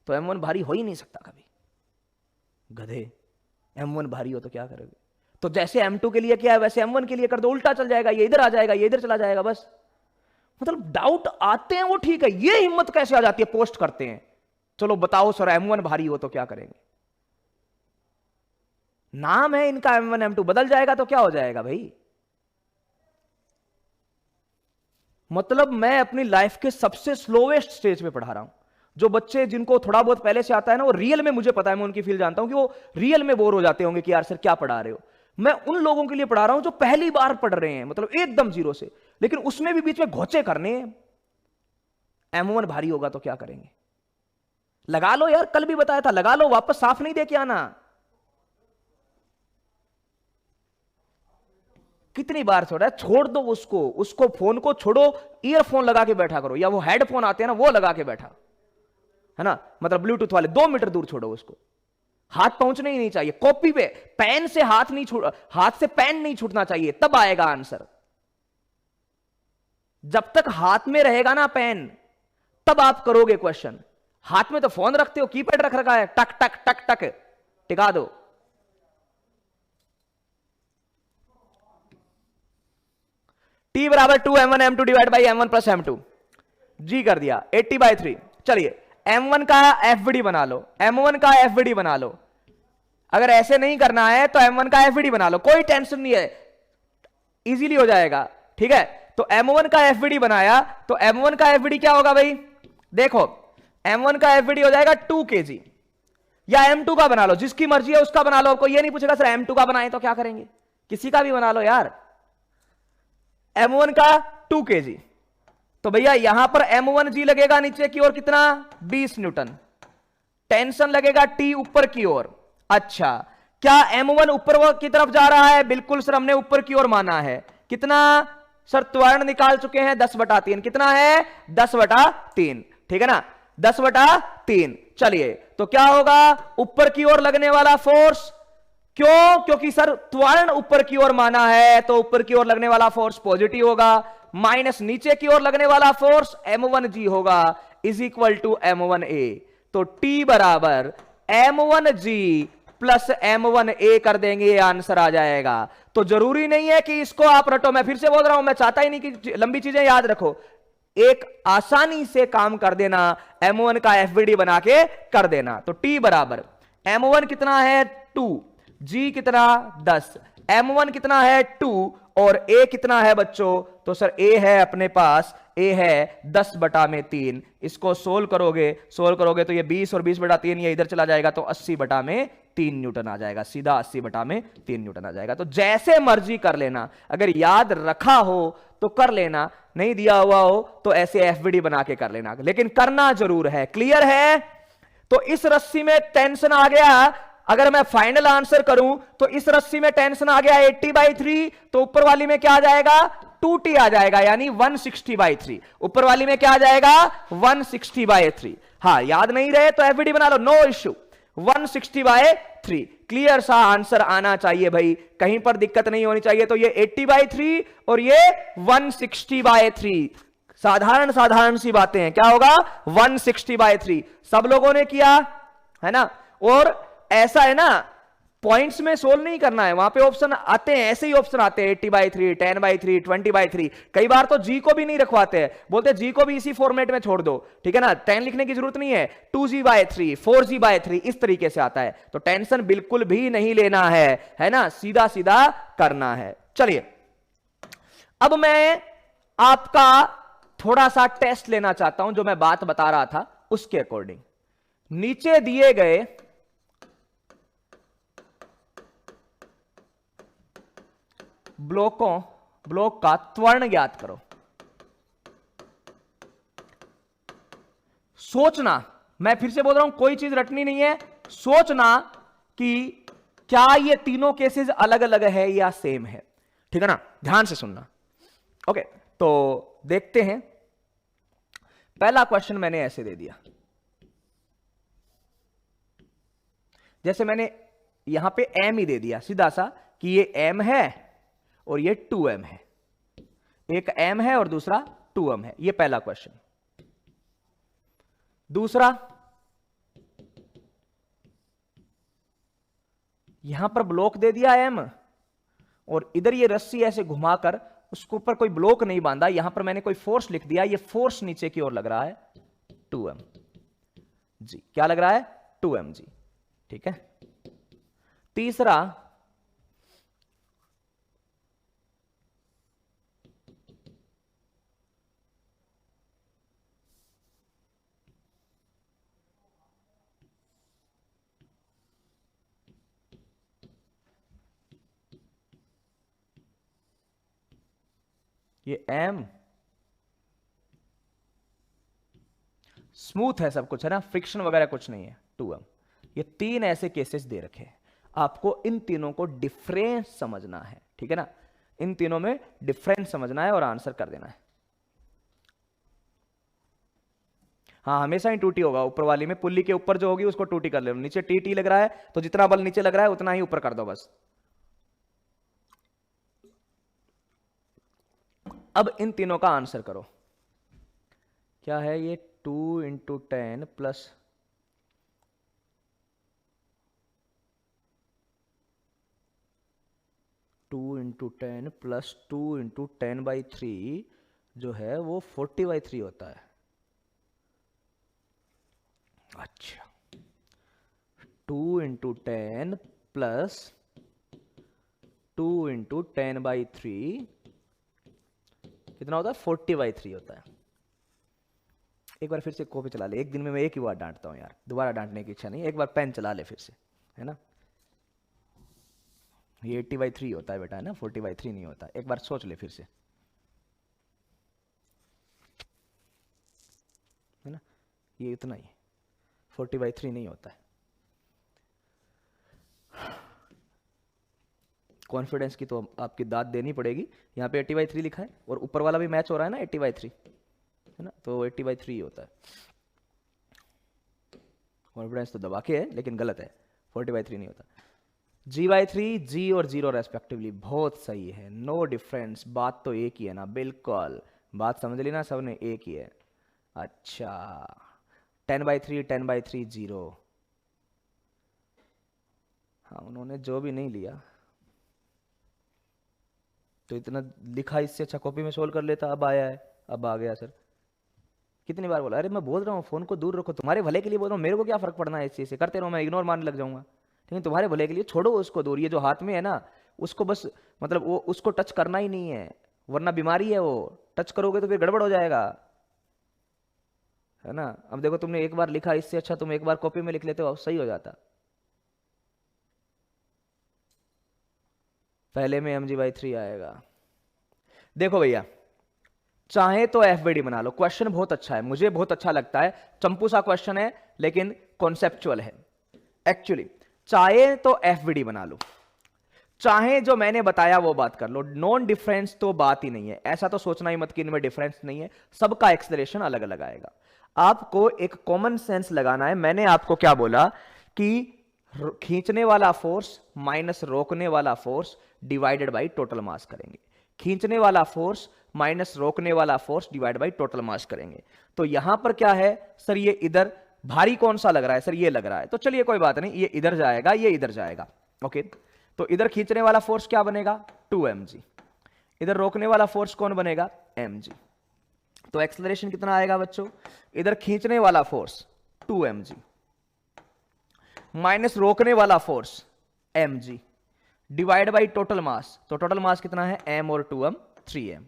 तो m1 भारी हो ही नहीं सकता कभी, गधे। m1 भारी हो तो क्या करोगे? तो जैसे m2 के लिए क्या है वैसे m1 के लिए कर दो, उल्टा चल जाएगा, ये इधर आ जाएगा, ये इधर चला जाएगा, बस। मतलब डाउट आते हैं वो ठीक है, ये हिम्मत कैसे आ जाती है? पोस्ट करते हैं, चलो बताओ सर m1 भारी हो तो क्या करेंगे? नाम है इनका m1 m2, बदल जाएगा तो क्या हो जाएगा भाई? मतलब मैं अपनी लाइफ के सबसे स्लोवेस्ट स्टेज पे पढ़ा रहा हूं। जो बच्चे जिनको थोड़ा बहुत पहले से आता है ना, वो रियल में, मुझे पता है, मैं उनकी फील जानता हूं कि वो रियल में बोर हो जाते होंगे कि यार सर क्या पढ़ा रहे हो। मैं उन लोगों के लिए पढ़ा रहा हूं जो पहली बार पढ़ रहे हैं, मतलब एकदम जीरो से, लेकिन उसमें भी बीच में घोचे करने। m1 भारी होगा तो क्या करेंगे? लगा लो यार, कल भी बताया था, लगा लो, वापस साफ नहीं दे के आना। कितनी बार छोड़ा है? छोड़ दो उसको फोन को छोड़ो, ईयरफोन लगा के बैठा करो, या वो हेडफोन आते हैं ना वो लगा के बैठा, है ना, मतलब ब्लूटूथ वाले, 2 मीटर दूर छोड़ो उसको, हाथ पहुंचने ही नहीं चाहिए। कॉपी पे पेन से हाथ नहीं छूट, हाथ से पेन नहीं छूटना चाहिए, तब आएगा आंसर। जब तक हाथ में रहेगा ना पेन, तब आप करोगे क्वेश्चन। हाथ में तो फोन रखते हो, कीपैड रख रखा है, टक टक टक टक टिका दो। T बराबर 2m1 m2 divide by m1 plus m2 जी कर दिया, 80/3। चलिए m1 का FVD बना लो, m1 का FVD बना लो। अगर ऐसे नहीं करना है तो m1 का FVD बना लो, कोई टेंशन नहीं है, इजीली हो जाएगा। ठीक है, तो m1 का FVD बनाया, तो m1 का FVD क्या होगा भाई? देखो m1 का FVD हो जाएगा 2 kg, या m2 का बना लो, जिसकी मर्जी है उसका बना लो। आपको ये नहीं पूछेगा सर m2 का बनाए तो क्या करेंगे, किसी का भी बना लो यार। m1 का 2 kg, तो भैया यहां पर m1g लगेगा नीचे की ओर कितना 20 न्यूटन, टेंशन लगेगा T ऊपर की ओर। अच्छा, क्या m1 ऊपर की तरफ जा रहा है? बिल्कुल सर, हमने ऊपर की ओर माना है। कितना सर? त्वरण निकाल चुके हैं, 10/3। कितना है? 10/3। ठीक है ना, 10/3। चलिए, तो क्या होगा? ऊपर की ओर लगने वाला फोर्स, क्यों? क्योंकि सर त्वरण ऊपर की ओर माना है, तो ऊपर की ओर लगने वाला फोर्स पॉजिटिव होगा, माइनस नीचे की ओर लगने वाला फोर्स m1g होगा, इज इक्वल टू m1a। तो T बराबर m1g प्लस m1a कर देंगे, ये आंसर आ जाएगा। तो जरूरी नहीं है कि इसको आप रटो, मैं फिर से बोल रहा हूं, मैं चाहता ही नहीं कि लंबी चीजें याद रखो, एक आसानी से काम कर देना, m1 का FVD बना के कर देना। तो T बराबर m1 कितना है 2, G कितना 10, m1 कितना है 2 और A कितना है बच्चों? तो सर A है अपने पास, A है 10/3। इसको सोल्व करोगे तो ये 20 और 20/3 ये इधर चला जाएगा, तो 80/3 न्यूटन आ जाएगा, सीधा 80/3 न्यूटन आ जाएगा। तो जैसे मर्जी कर लेना, अगर याद रखा हो तो कर लेना, नहीं दिया हुआ हो तो ऐसे FVD बना के कर लेना, लेकिन करना जरूर है। क्लियर है? तो इस रस्सी में टेंशन आ गया, अगर मैं फाइनल आंसर करूं तो इस रस्सी में टेंशन आ गया 80/3, तो ऊपर वाली में क्या आ जाएगा 2t आ जाएगा, यानी 160/3। ऊपर वाली में क्या आ जाएगा? 160/3। हाँ, याद नहीं रहे तो एफबीडी बना लो, नो इश्यू। 160/3 क्लियर सा आंसर आना चाहिए भाई, कहीं पर दिक्कत नहीं होनी चाहिए। तो ये 80/3 और ये 160/3, साधारण साधारण सी बातें हैं। क्या होगा? 160/3। सब लोगों ने किया है ना। और ऐसा है ना, पॉइंट्स में सोल्व नहीं करना है, वहां पे ऑप्शन आते हैं, ऐसे ही ऑप्शन आते हैं 80/3, 10/3, 20/3। कई बार तो जी को भी नहीं रखवाते हैं, बोलते हैं जी को भी इसी फॉर्मेट में छोड़ दो, ठीक है ना, 10 लिखने की जरूरत नहीं है, 2g/3, 4g/3 इस तरीके से आता है। तो टेंशन बिल्कुल भी नहीं लेना है ना, सीधा सीधा करना है। चलिए, अब मैं आपका थोड़ा सा टेस्ट लेना चाहता हूं, जो मैं बात बता रहा था उसके अकॉर्डिंग। नीचे दिए गए ब्लॉक का त्वरण ज्ञात करो। सोचना, मैं फिर से बोल रहा हूं, कोई चीज रटनी नहीं है, सोचना कि क्या ये तीनों केसेस अलग अलग है या सेम है, ठीक है ना, ध्यान से सुनना। ओके, तो देखते हैं। पहला क्वेश्चन मैंने ऐसे दे दिया, जैसे मैंने यहां पे m ही दे दिया सीधा सा कि ये m है और ये 2m है, एक m है और दूसरा 2m है। ये पहला क्वेश्चन। दूसरा, यहां पर ब्लॉक दे दिया m और इधर ये रस्सी ऐसे घुमाकर उसके ऊपर कोई ब्लॉक नहीं बांधा, यहां पर मैंने कोई फोर्स लिख दिया, ये फोर्स नीचे की ओर लग रहा है 2m जी। क्या लग रहा है? 2m जी, ठीक है। तीसरा, ये m स्मूथ है, सब कुछ है ना, फ्रिक्शन वगैरह कुछ नहीं है, 2m। ये तीन ऐसे केसेस दे रखे हैं, आपको इन तीनों को डिफरेंस समझना है, ठीक है ना, इन तीनों में डिफरेंस समझना है और आंसर कर देना है। हाँ, हमेशा ही टूटी होगा, ऊपर वाली में पुल्ली के ऊपर जो होगी उसको टूटी कर ले, नीचे टी लग रहा है तो जितना बल नीचे लग रहा है उतना ही ऊपर कर दो बस। अब इन तीनों का आंसर करो। क्या है ये? 2 × 10 प्लस 2 × 10 प्लस 2 × 10/3 जो है वो 40/3 होता है। अच्छा, 2 × 10 प्लस 2 × 10/3 कितना होता है? 40/3 होता है। एक बार फिर से कॉपी चला ले, एक दिन में मैं एक ही बार डांटता हूं यार, दोबारा डांटने की इच्छा नहीं, एक बार पेन चला ले फिर से, है ना। ये 80/3 होता है बेटा, है ना, 40/3 नहीं होता। एक बार सोच ले फिर से, है ना, ये इतना ही 40/3 नहीं होता है। कॉन्फिडेंस की तो आपकी दाद देनी पड़ेगी। यहाँ पे 80/3 लिखा है और ऊपर वाला भी मैच हो रहा है ना 80/3, है ना, तो 80/3 होता है। कॉन्फिडेंस तो दबा के है लेकिन गलत है, 40/3 नहीं होता। g/3 g और 0 रेस्पेक्टिवली, बहुत सही है, नो डिफरेंस, बात तो एक ही है ना, बिल्कुल बात समझ ली ना सबने, एक ही है। अच्छा, 10/3 10/3 0, हाँ उन्होंने जो भी नहीं लिया तो इतना लिखा, इससे अच्छा कॉपी में सोल्व कर लेता। अब आया है, अब आ गया सर। कितनी बार बोला, अरे मैं बोल रहा हूँ फोन को दूर रखो, तुम्हारे भले के लिए बोल रहा हूँ, मेरे को क्या फर्क पड़ना है इस चीज से, करते रहो, मैं इग्नोर मारने लग जाऊंगा, लेकिन तुम्हारे भले के लिए छोड़ो उसको दूर। ये जो हाथ में है ना उसको बस, मतलब वो उसको टच करना ही नहीं है, वरना बीमारी है वो, टच करोगे तो फिर गड़बड़ हो जाएगा, है ना। अब देखो तुमने एक बार लिखा, इससे अच्छा तुम एक बार कॉपी में लिख लेते हो, सही हो जाता। पहले में mg/3 आएगा। देखो भैया, चाहे तो एफबीडी बना लो, क्वेश्चन बहुत अच्छा है, मुझे बहुत अच्छा लगता है, चंपू सा क्वेश्चन है लेकिन कॉन्सेप्चुअल है। एक्चुअली चाहे तो एफबीडी बना लो, चाहे जो मैंने बताया वो बात कर लो, नॉन डिफरेंस तो बात ही नहीं है। ऐसा तो सोचना ही मत कि इनमें डिफरेंस नहीं है, सबका एक्सेलरेशन अलग अलग आएगा। आपको एक कॉमन सेंस लगाना है। मैंने आपको क्या बोला कि खींचने वाला फोर्स माइनस रोकने वाला force divided by total mass करेंगे। खींचने वाला फोर्स माइनस रोकने वाला force divide by total mass करेंगे। तो यहां पर क्या है सर, ये इधर भारी कौन सा लग रहा है सर, ये लग रहा है। तो चलिए कोई बात नहीं, ये इधर जाएगा, ये इधर जाएगा। ओके, तो इधर खींचने वाला फोर्स क्या बनेगा 2mg, इधर रोकने वाला फोर्स कौन बनेगा mg। तो एक्सेलरेशन कितना आएगा बच्चों, इधर खींचने वाला फोर्स 2mg माइनस रोकने वाला force mg divide by total mass. तो टोटल मास कितना है m और 2m 3m।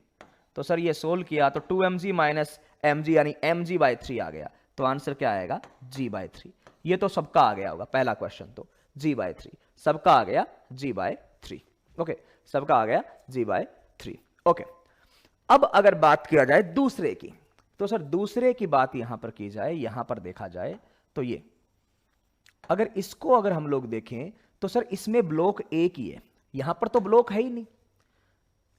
तो सर ये सोल्व किया तो 2mg माइनस mg यानी mg बाई 3 आ गया। तो आंसर क्या आएगा g बाई 3। ये तो सबका आ गया होगा, पहला क्वेश्चन तो g बाई 3 सबका आ गया g बाई 3। ओके, सबका आ गया g बाई 3। ओके, अब अगर बात किया जाए दूसरे की, तो सर दूसरे की बात यहां पर की जाए, यहां पर देखा जाए तो ये अगर इसको अगर हम लोग देखें तो सर इसमें ब्लॉक एक ही है, यहां पर तो ब्लॉक है ही नहीं।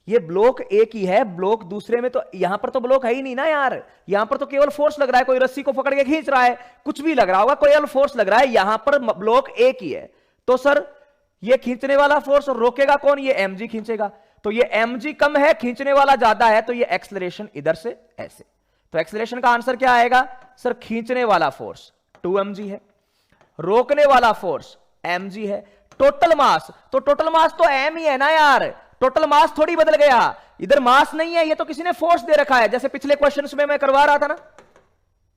ये ब्लॉक एक ही है, ब्लॉक दूसरे में तो यहां पर तो ब्लॉक है ही नहीं ना यार। यहां पर तो केवल फोर्स लग रहा है, कोई रस्सी को पकड़ के खींच रहा है, कुछ भी लग रहा होगा, केवल फोर्स लग रहा है। यहां पर ब्लॉक एक ही है। तो सर ये खींचने वाला फोर्स और रोकेगा कौन, ये mg खींचेगा। तो ये mg कम है, खींचने वाला ज्यादा है, तो ये एक्सेलरेशन इधर से ऐसे। तो एक्सेलरेशन का आंसर क्या आएगा सर, खींचने वाला फोर्स 2mg है, रोकने वाला फोर्स mg है। टोटल मास, तो टोटल मास तो m ही है ना यार, टोटल मास थोड़ी बदल गया, इधर मास नहीं है, ये तो किसी ने फोर्स दे रखा है। जैसे पिछले क्वेश्चंस में मैं करवा रहा था ना,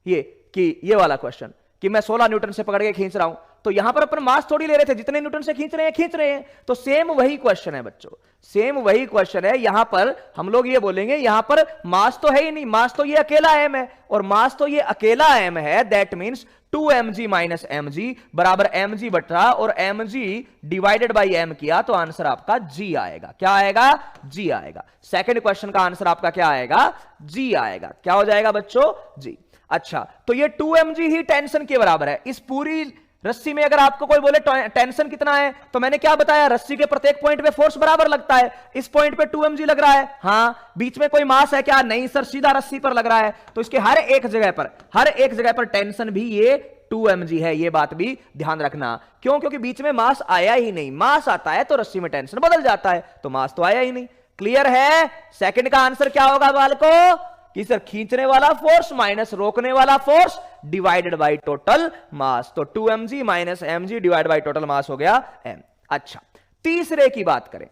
ये वाला क्वेश्चन कि मैं 16 न्यूटन से पकड़ के खींच रहा हूं, तो यहां पर अपन मास थोड़ी ले रहे थे, जितने न्यूटन से खींच रहे हैं। तो सेम वही क्वेश्चन है बच्चों, सेम वही क्वेश्चन है। यहां पर हम लोग ये बोलेंगे, यहां पर मास तो है ही नहीं, मास तो ये अकेला m है, और मास तो ये अकेला m है, that means 2mg minus mg बराबर mg बटा और mg डिवाइडेड बाई m किया तो आंसर आपका g आएगा। क्या आएगा, g आएगा। सेकंड क्वेश्चन का आंसर आपका क्या आएगा, g आएगा। क्या हो जाएगा बच्चों, g। अच्छा, तो ये 2mg ही टेंशन के बराबर है। इस पूरी रस्सी में अगर आपको कोई बोले टेंशन कितना है, तो मैंने क्या बताया, रस्सी के प्रत्येक पॉइंट पे फोर्स बराबर लगता है। इस पॉइंट पे 2mg लग रहा है, हाँ, बीच में कोई मास है क्या, नहीं सर, सीधा रस्सी पर लग रहा है। तो इसके हर एक जगह पर टेंशन भी ये 2mg है, ये बात भी ध्यान रखना। क्यों, क्योंकि बीच में मास आया ही नहीं। मास आता है तो रस्सी में टेंशन बदल जाता है, तो मास तो आया ही नहीं। क्लियर है। सेकंड का आंसर क्या होगा बालकों, कि सर खींचने वाला फोर्स माइनस रोकने वाला force divided by total mass. तो 2mg minus mg divide by total mass हो गया m। अच्छा, तीसरे की बात करें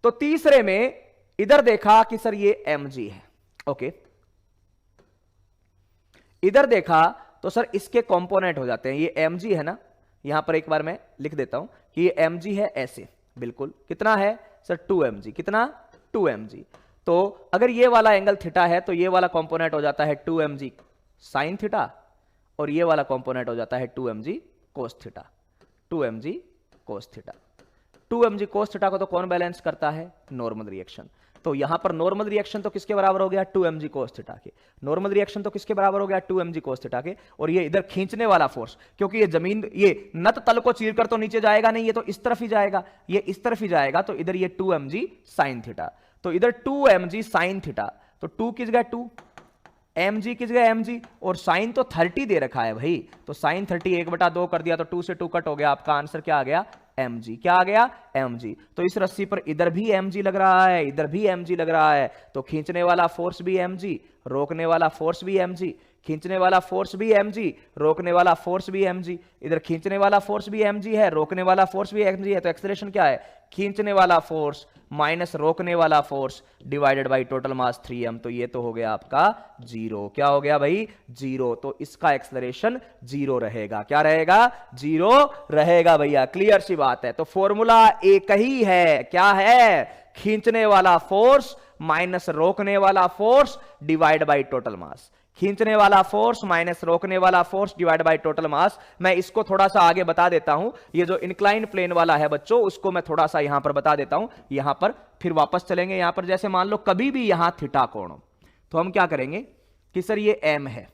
तो तीसरे में इधर देखा कि सर ये mg है। ओके, इधर देखा तो सर इसके कंपोनेंट हो जाते हैं। ये mg है ना, यहां पर एक बार मैं लिख देता हूं कि ये mg है ऐसे, बिल्कुल। कितना है सर 2mg, कितना 2mg। तो अगर ये वाला एंगल थीटा है तो ये वाला कंपोनेंट हो जाता है 2mg साइन थीटा, और ये वाला कंपोनेंट हो जाता है 2mg cos theta. 2mg cos theta, 2mg cos theta को तो कौन बैलेंस करता है, नॉर्मल रिएक्शन। तो यहां पर नॉर्मल रिएक्शन तो किसके बराबर हो गया, 2mg कोस थीटा के। नॉर्मल रिएक्शन तो किसके बराबर हो गया, 2mg कोस थीटा के। और ये इधर खींचने वाला फोर्स, क्योंकि ये जमीन, ये नत तल को चीरकर तो नीचे जाएगा नहीं, ये तो इस तरफ ही जाएगा, ये इस तरफ ही जाएगा। तो इधर ये 2mg साइन थीटा, तो इधर 2mg साइन थीटा। तो 2 किस गया 2, mg किस गया mg, और साइन तो 30 दे रखा है भाई, तो साइन 30 1/2 कर दिया, तो 2 से 2 कट हो गया। आपका आंसर क्या आ गया, mg। क्या आ गया, mg। तो इस रस्सी पर इधर भी mg लग रहा है, इधर भी mg लग रहा है। तो खींचने वाला फोर्स भी mg, रोकने वाला फोर्स भी mg। खींचने वाला फोर्स भी mg, रोकने वाला फोर्स भी mg। इधर खींचने वाला फोर्स भी mg है, रोकने वाला फोर्स भी mg है। तो एक्सेलरेशन क्या है, खींचने वाला फोर्स माइनस रोकने वाला force divided by total mass 3m। तो ये तो हो गया आपका 0। क्या हो गया भाई, 0। तो इसका एक्सेलरेशन 0 रहेगा। क्या रहेगा, 0 रहेगा भैया। क्लियर सी बात है। तो फॉर्मूला एक ही है, क्या है, खींचने वाला फोर्स माइनस रोकने वाला force divide by total mass. खींचने वाला फोर्स माइनस रोकने वाला force divide by total mass. मैं इसको थोड़ा सा आगे बता देता हूं, ये जो इंक्लाइन प्लेन वाला है बच्चों, उसको मैं थोड़ा सा यहां पर बता देता हूं। यहां पर फिर वापस चलेंगे। यहां पर जैसे मान लो कभी भी यहां थीटा कोण हो, तो हम क्या करेंगे कि सर ये m है,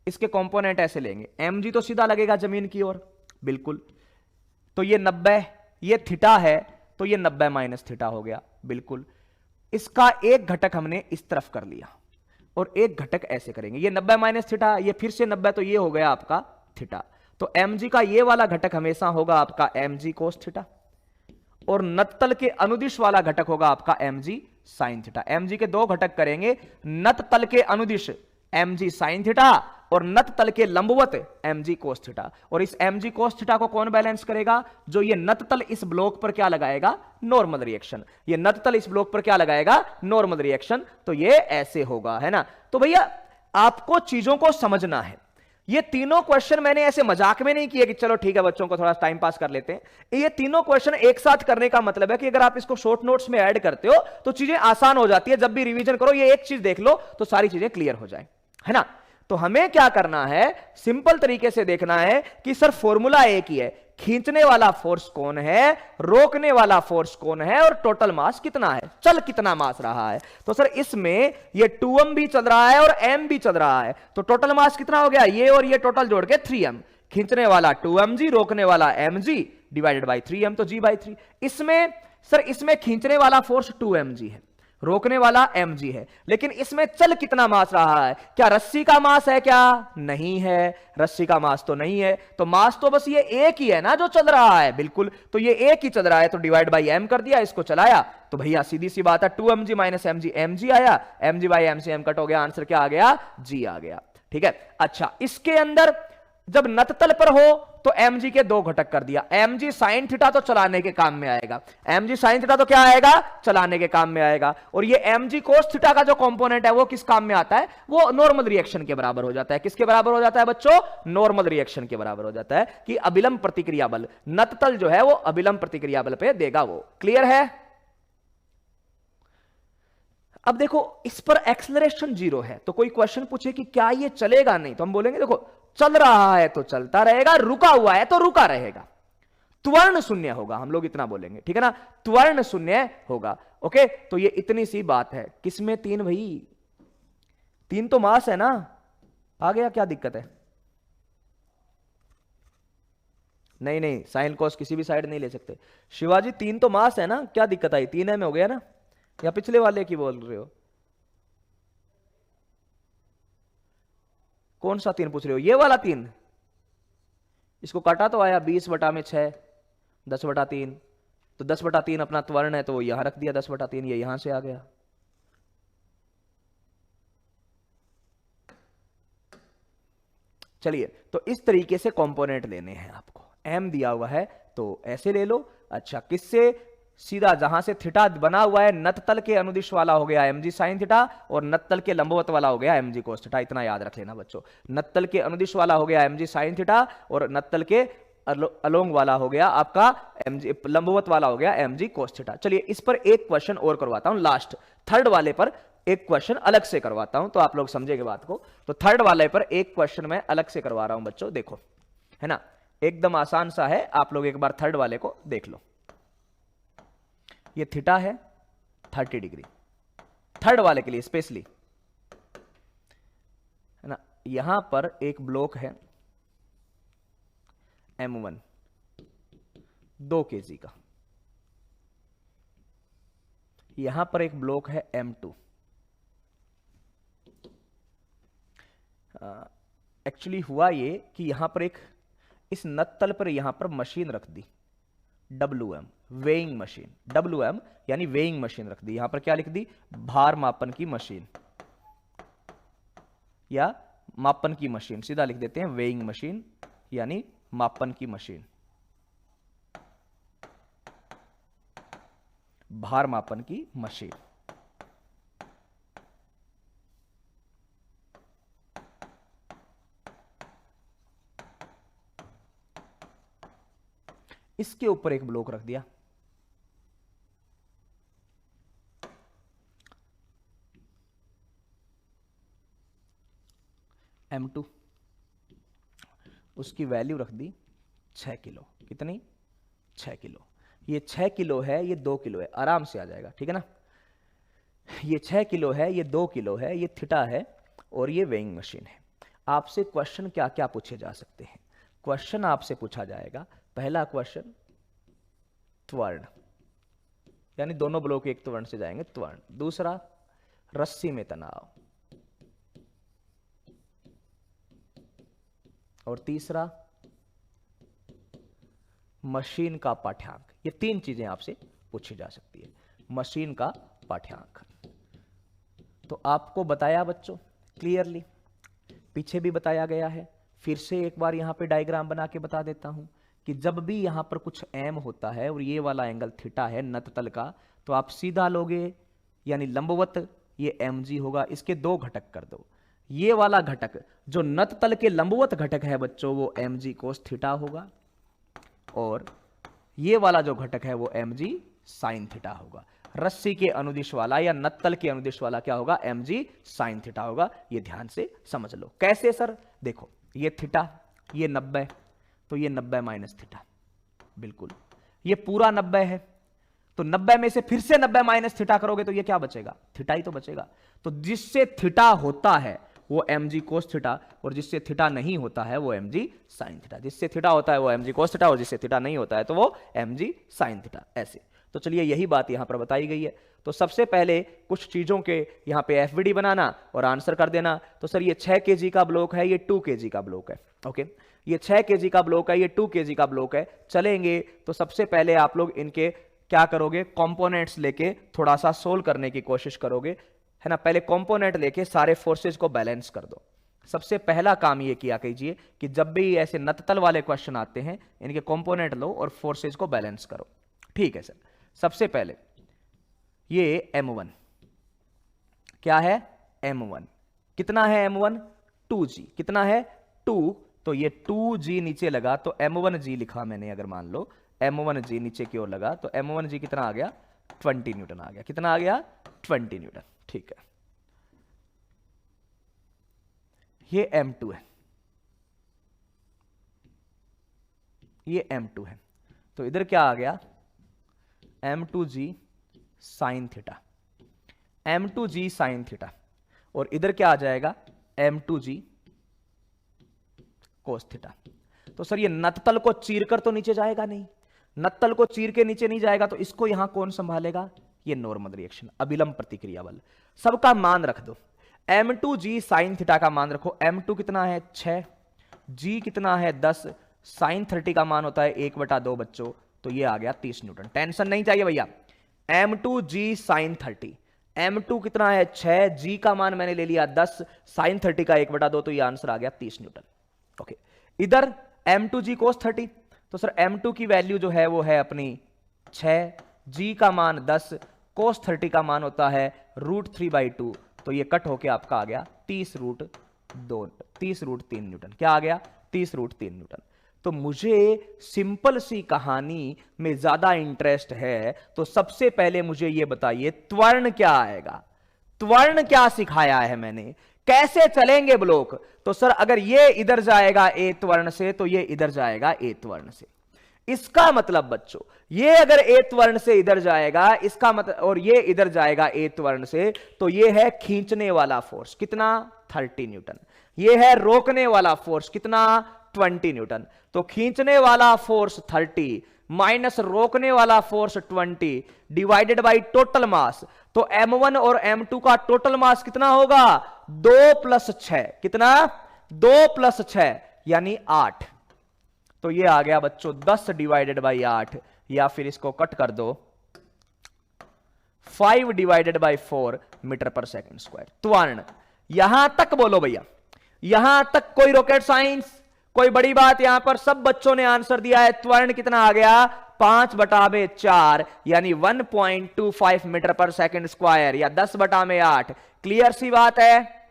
इसके कंपोनेंट ऐसे लेंगे। mg तो सीधा लगेगा जमीन की ओर, बिल्कुल। तो ये 90, ये थीटा है, तो ये 90 माइनस थीटा हो गया। बिल्कुल, इसका एक घटक हमने इस तरफ कर लिया और एक घटक ऐसे करेंगे, ये 90 माइनस थीटा, ये फिर से 90, तो ये हो गया आपका थीटा। तो mg का ये वाला घटक हमेशा होगा आपका mg कोस थीटा, और नत्तल के अनुदिश वाला घटक होगा आपका mg साइन थीटा। mg के दो घटक करेंगे, नत तल के अनुदिश mg साइन थीटा और नत तल के लंबवत mg कोस थीटा। और इस mg कोस थीटा को कौन बैलेंस करेगा? जो ये नत तल इस ब्लॉक पर क्या लगाएगा? Normal reaction. ये नत तल इस ब्लॉक पर क्या लगाएगा? Normal reaction. तो ये ऐसे होगा, है ना। तो भैया आपको चीजों को समझना है। ये तीनों क्वेश्चन मैंने ऐसे मजाक में नहीं किए कि चलो ठीक है बच्चों को थोड़ा टाइम पास कर लेते हैं। ये तीनों क्वेश्चन एक साथ करने का मतलब है कि अगर आप इसको शॉर्ट नोट्स में ऐड करते हो तो चीजें आसान हो जाती है। जब भी रिवीजन करो ये एक चीज देख लो तो सारी चीजें क्लियर हो जाए, है ना। तो हमें क्या करना है, सिंपल तरीके से देखना है कि सर फॉर्मूला एक ही है, खींचने वाला फोर्स कौन है, रोकने वाला फोर्स कौन है, और टोटल मास कितना है, चल कितना मास रहा है। तो सर इसमें ये 2m भी चल रहा है और m भी चल रहा है, तो टोटल मास कितना हो गया, ये और ये टोटल जोड़ के 3m। खींचने वाला 2mg, रोकने वाला mg डिवाइडेड बाई 3m, तो g/3। इसमें सर इसमें खींचने वाला फोर्स 2mg है, रोकने वाला mg है, लेकिन इसमें चल कितना मास रहा है? क्या रस्सी का मास है क्या? नहीं है, रस्सी का मास तो नहीं है। तो मास तो बस ये एक ही है ना जो चल रहा है। बिल्कुल, तो ये एक ही चल रहा है, तो डिवाइड बाई m कर दिया, इसको चलाया, तो भैया सीधी सी बात है 2mg माइनस mg, mg आया, mg बाई m से m कट हो गया, आंसर क्या आ गया? g आ गया। ठीक है। अच्छा, इसके अंदर जब नततल पर हो तो mg के दो घटक कर दिया, mg साइन थीटा तो चलाने के काम में आएगा, mg साइन थीटा तो क्या आएगा? चलाने के काम में आएगा। और ये mg कोस थीटा का जो कंपोनेंट है वो किस काम में आता है? वो नॉर्मल रिएक्शन के बराबर हो जाता है। किसके बराबर हो जाता है बच्चों? नॉर्मल रिएक्शन के बराबर हो जाता है, कि अभिलंब प्रतिक्रिया बल, नततल जो है वो अभिलंब प्रतिक्रिया बल पे देगा वो। क्लियर है? अब देखो इस पर एक्सेलरेशन 0 है, तो कोई क्वेश्चन पूछे कि क्या ये चलेगा? नहीं, तो हम बोलेंगे देखो चल रहा है तो चलता रहेगा, रुका हुआ है तो रुका रहेगा, त्वरण शून्य होगा, हम लोग इतना बोलेंगे, ठीक है ना, त्वरण शून्य होगा। ओके, तो ये इतनी सी बात है। किसमें 3 भाई? 3 तो मास है ना, आ गया, क्या दिक्कत है? नहीं नहीं, साइन कॉस किसी भी साइड नहीं ले सकते। शिवाजी 3 तो मास है ना, क्या दिक्कत आई? 3 में हो गया ना, या पिछले वाले की बोल रहे हो? कौन सा 3 पूछ रहे हो? ये वाला 3? इसको काटा तो आया 20/6, 10/3, तो 10/3 अपना त्वरण है, तो यहां रख दिया 10/3, ये यहां से आ गया। चलिए, तो इस तरीके से कंपोनेंट लेने हैं आपको। m दिया हुआ है तो ऐसे ले लो। अच्छा, किससे? सीधा जहां से थीटा बना हुआ है, नततल के अनुदिश वाला हो गया mg साइन थीटा, और नततल के लंबवत वाला हो गया mg कोस थीटा। इतना याद रख लेना बच्चों, नततल के अनुदिश वाला हो गया mg साइन थीटा, और नततल के अलोंग वाला हो गया आपका mg, लंबवत वाला हो गया mg कोस थीटा। चलिए इस पर एक क्वेश्चन और करवाता हूं, लास्ट थर्ड वाले पर एक क्वेश्चन अलग से करवाता हूं, तो आप लोग समझेंगे बात को। तो थर्ड वाले पर एक क्वेश्चन मैं अलग से करवा रहा हूं बच्चों, देखो, है ना, एकदम आसान सा है, आप लोग एक बार थर्ड वाले को देख लो। ये थीटा है 30 डिग्री, थर्ड वाले के लिए स्पेशली, है ना। यहां पर एक ब्लॉक है M1 2 kg का, यहां पर एक ब्लॉक है M2। एक्चुअली हुआ ये कि यहां पर एक, इस नत्तल पर यहां पर मशीन रख दी, WM वेइंग मशीन, WM यानी वेइंग मशीन रख दी। यहां पर क्या लिख दी? भार मापन की मशीन, या मापन की मशीन, सीधा लिख देते हैं वेइंग मशीन यानी मापन की मशीन, भार मापन की मशीन। इसके ऊपर एक ब्लॉक रख दिया, M2, उसकी वैल्यू रख दी 6 किलो। कितनी? 6 किलो। ये 6 किलो है, ये 2 किलो है, आराम से आ जाएगा, ठीक है ना। ये 6 किलो है, ये 2 किलो है, ये थीटा है, और ये वेइंग मशीन है। आपसे क्वेश्चन क्या क्या पूछे जा सकते हैं? क्वेश्चन आपसे पूछा जाएगा, पहला क्वेश्चन त्वरण, यानी दोनों ब्लॉक एक त्वरण से जाएंगे, त्वरण। दूसरा रस्सी में तनाव, और तीसरा मशीन का पाठ्यांक। ये तीन चीजें आपसे पूछी जा सकती है। मशीन का पाठ्यांक तो आपको बताया बच्चों क्लियरली, पीछे भी बताया गया है। फिर से एक बार यहां पे डायग्राम बना के बता देता हूं कि जब भी यहां पर कुछ एम होता है और ये वाला एंगल थीटा है नत तल का, तो आप सीधा लोगे यानी लंबवत, ये mg होगा। इसके दो घटक कर दो, ये वाला घटक जो नत तल के लंबवत घटक है बच्चों वो mg कोस थीटा होगा, और ये वाला जो घटक है वो mg साइन थीटा होगा। रस्सी के अनुदिश वाला या नत्तल के अनुदिश वाला क्या होगा, mg साइन थीटा होगा। ये ध्यान से समझ लो। कैसे सर, देखो ये थीटा, ये 90, तो ये 90 माइनस थीटा, बिल्कुल ये पूरा 90 है, तो 90 में से फिर से 90 माइनस थीटा करोगे तो ये क्या बचेगा, थीटा ही तो बचेगा। तो जिससे थीटा होता है वो mg कोस थीटा, और जिससे थीटा नहीं होता है वो mg साइन थीटा। जिससे थीटा होता है वो mg कोस थीटा, और जिससे थीटा नहीं होता है तो वो mg साइन थीटा। ऐसे तो चलिए यही बात यहां पर बताई गई है। तो सबसे पहले कुछ चीजों के यहां पे एफवीडी बनाना और आंसर कर देना। तो सर ये 6 kg का ब्लॉक है, ये 2 kg का ब्लॉक है। ओके, ये 6 kg का ब्लॉक है, ये 2 kg का ब्लॉक है। चलेंगे तो सबसे पहले आप लोग इनके क्या करोगे, कंपोनेंट्स लेके थोड़ा सा सोल्व करने की कोशिश करोगे, है ना। पहले कंपोनेंट लेके सारे फोर्सेज को बैलेंस कर दो। सबसे पहला काम ये किया कीजिए कि जब भी ऐसे नततल वाले क्वेश्चन आते हैं इनके कंपोनेंट लो और फोर्सेज को बैलेंस करो। ठीक है सर। सबसे पहले ये m1 क्या है, m1 कितना है, m1 2g, कितना है 2, तो ये 2g नीचे लगा तो m1g लिखा मैंने। अगर मान लो m1g नीचे की ओर लगा तो m1g कितना आ गया, 20 न्यूटन आ गया। कितना आ गया, 20 न्यूटन। ठीक है, ये m2 है, ये m2 है, तो इधर क्या आ गया, m2g sine theta, m2g sine theta, और इधर क्या आ जाएगा, m2g कोस थीटा। तो सर ये नत्तल को चीरकर तो नीचे जाएगा नहीं, नत्तल को चीर के नीचे नहीं जाएगा, तो इसको यहां कौन संभालेगा, ये नॉर्मल रिएक्शन, अभिलंब प्रतिक्रिया बल। सबका मान रख दो, m2g साइन थीटा का मान रखो। m2 कितना है 6, g कितना है 10, साइन 30 का मान होता है 1/2 बच्चों, तो ये आ गया 30 न्यूटन। टेंशन नहीं चाहिए भैया। m2g साइन 30, m2 कितना है 6, g का मान मैंने ले लिया 10, साइन 30 का 1/2, तो ये आंसर आ गया 30 न्यूटन। ओके, इधर m2g कोस 30, तो सर m2 की वैल्यू जो है वो है अपनी 6, g का मान 10, कोस 30 का मान होता है √3/2, तो ये कट होके आपका आ गया 30√3 न्यूटन। क्या आ गया, 30√3 न्यूटन। तो मुझे सिंपल सी कहानी में ज्यादा इंटरेस्ट है, तो सबसे पहले मुझे ये बताइए त्वरण क्या आएगा, त्वरण क्या सिखाया है मैंने, कैसे चलेंगे ब्लॉक। तो सर अगर ये इधर जाएगा ए त्वरण से तो ये इधर जाएगा ए त्वरण से। इसका मतलब बच्चों ये अगर ए त्वरण से इधर जाएगा, इसका मतलब, और ये इधर जाएगा ए त्वरण से, तो ये है खींचने वाला फोर्स कितना, 30 न्यूटन। ये है रोकने वाला फोर्स कितना, 20 न्यूटन। तो खींचने वाला फोर्स 30 माइनस रोकने वाला force 20 divided by total mass. तो m1 और m2 का टोटल मास कितना होगा, 2 + 6, कितना, 2 + 6 यानी 8। तो ये आ गया बच्चों 10 डिवाइडेड बाई 8, या फिर इसको कट कर दो 5 डिवाइडेड बाई 4 मीटर/सेकंड²। त्वरण यहां तक बोलो भैया, यहां तक कोई रॉकेट साइंस, कोई बड़ी बात, यहां पर सब बच्चों ने आंसर दिया है। त्वरण कितना आ गया, 5/4 यानी 1.25 मीटर/सेकंड² या 10/8। क्लियर सी बात है,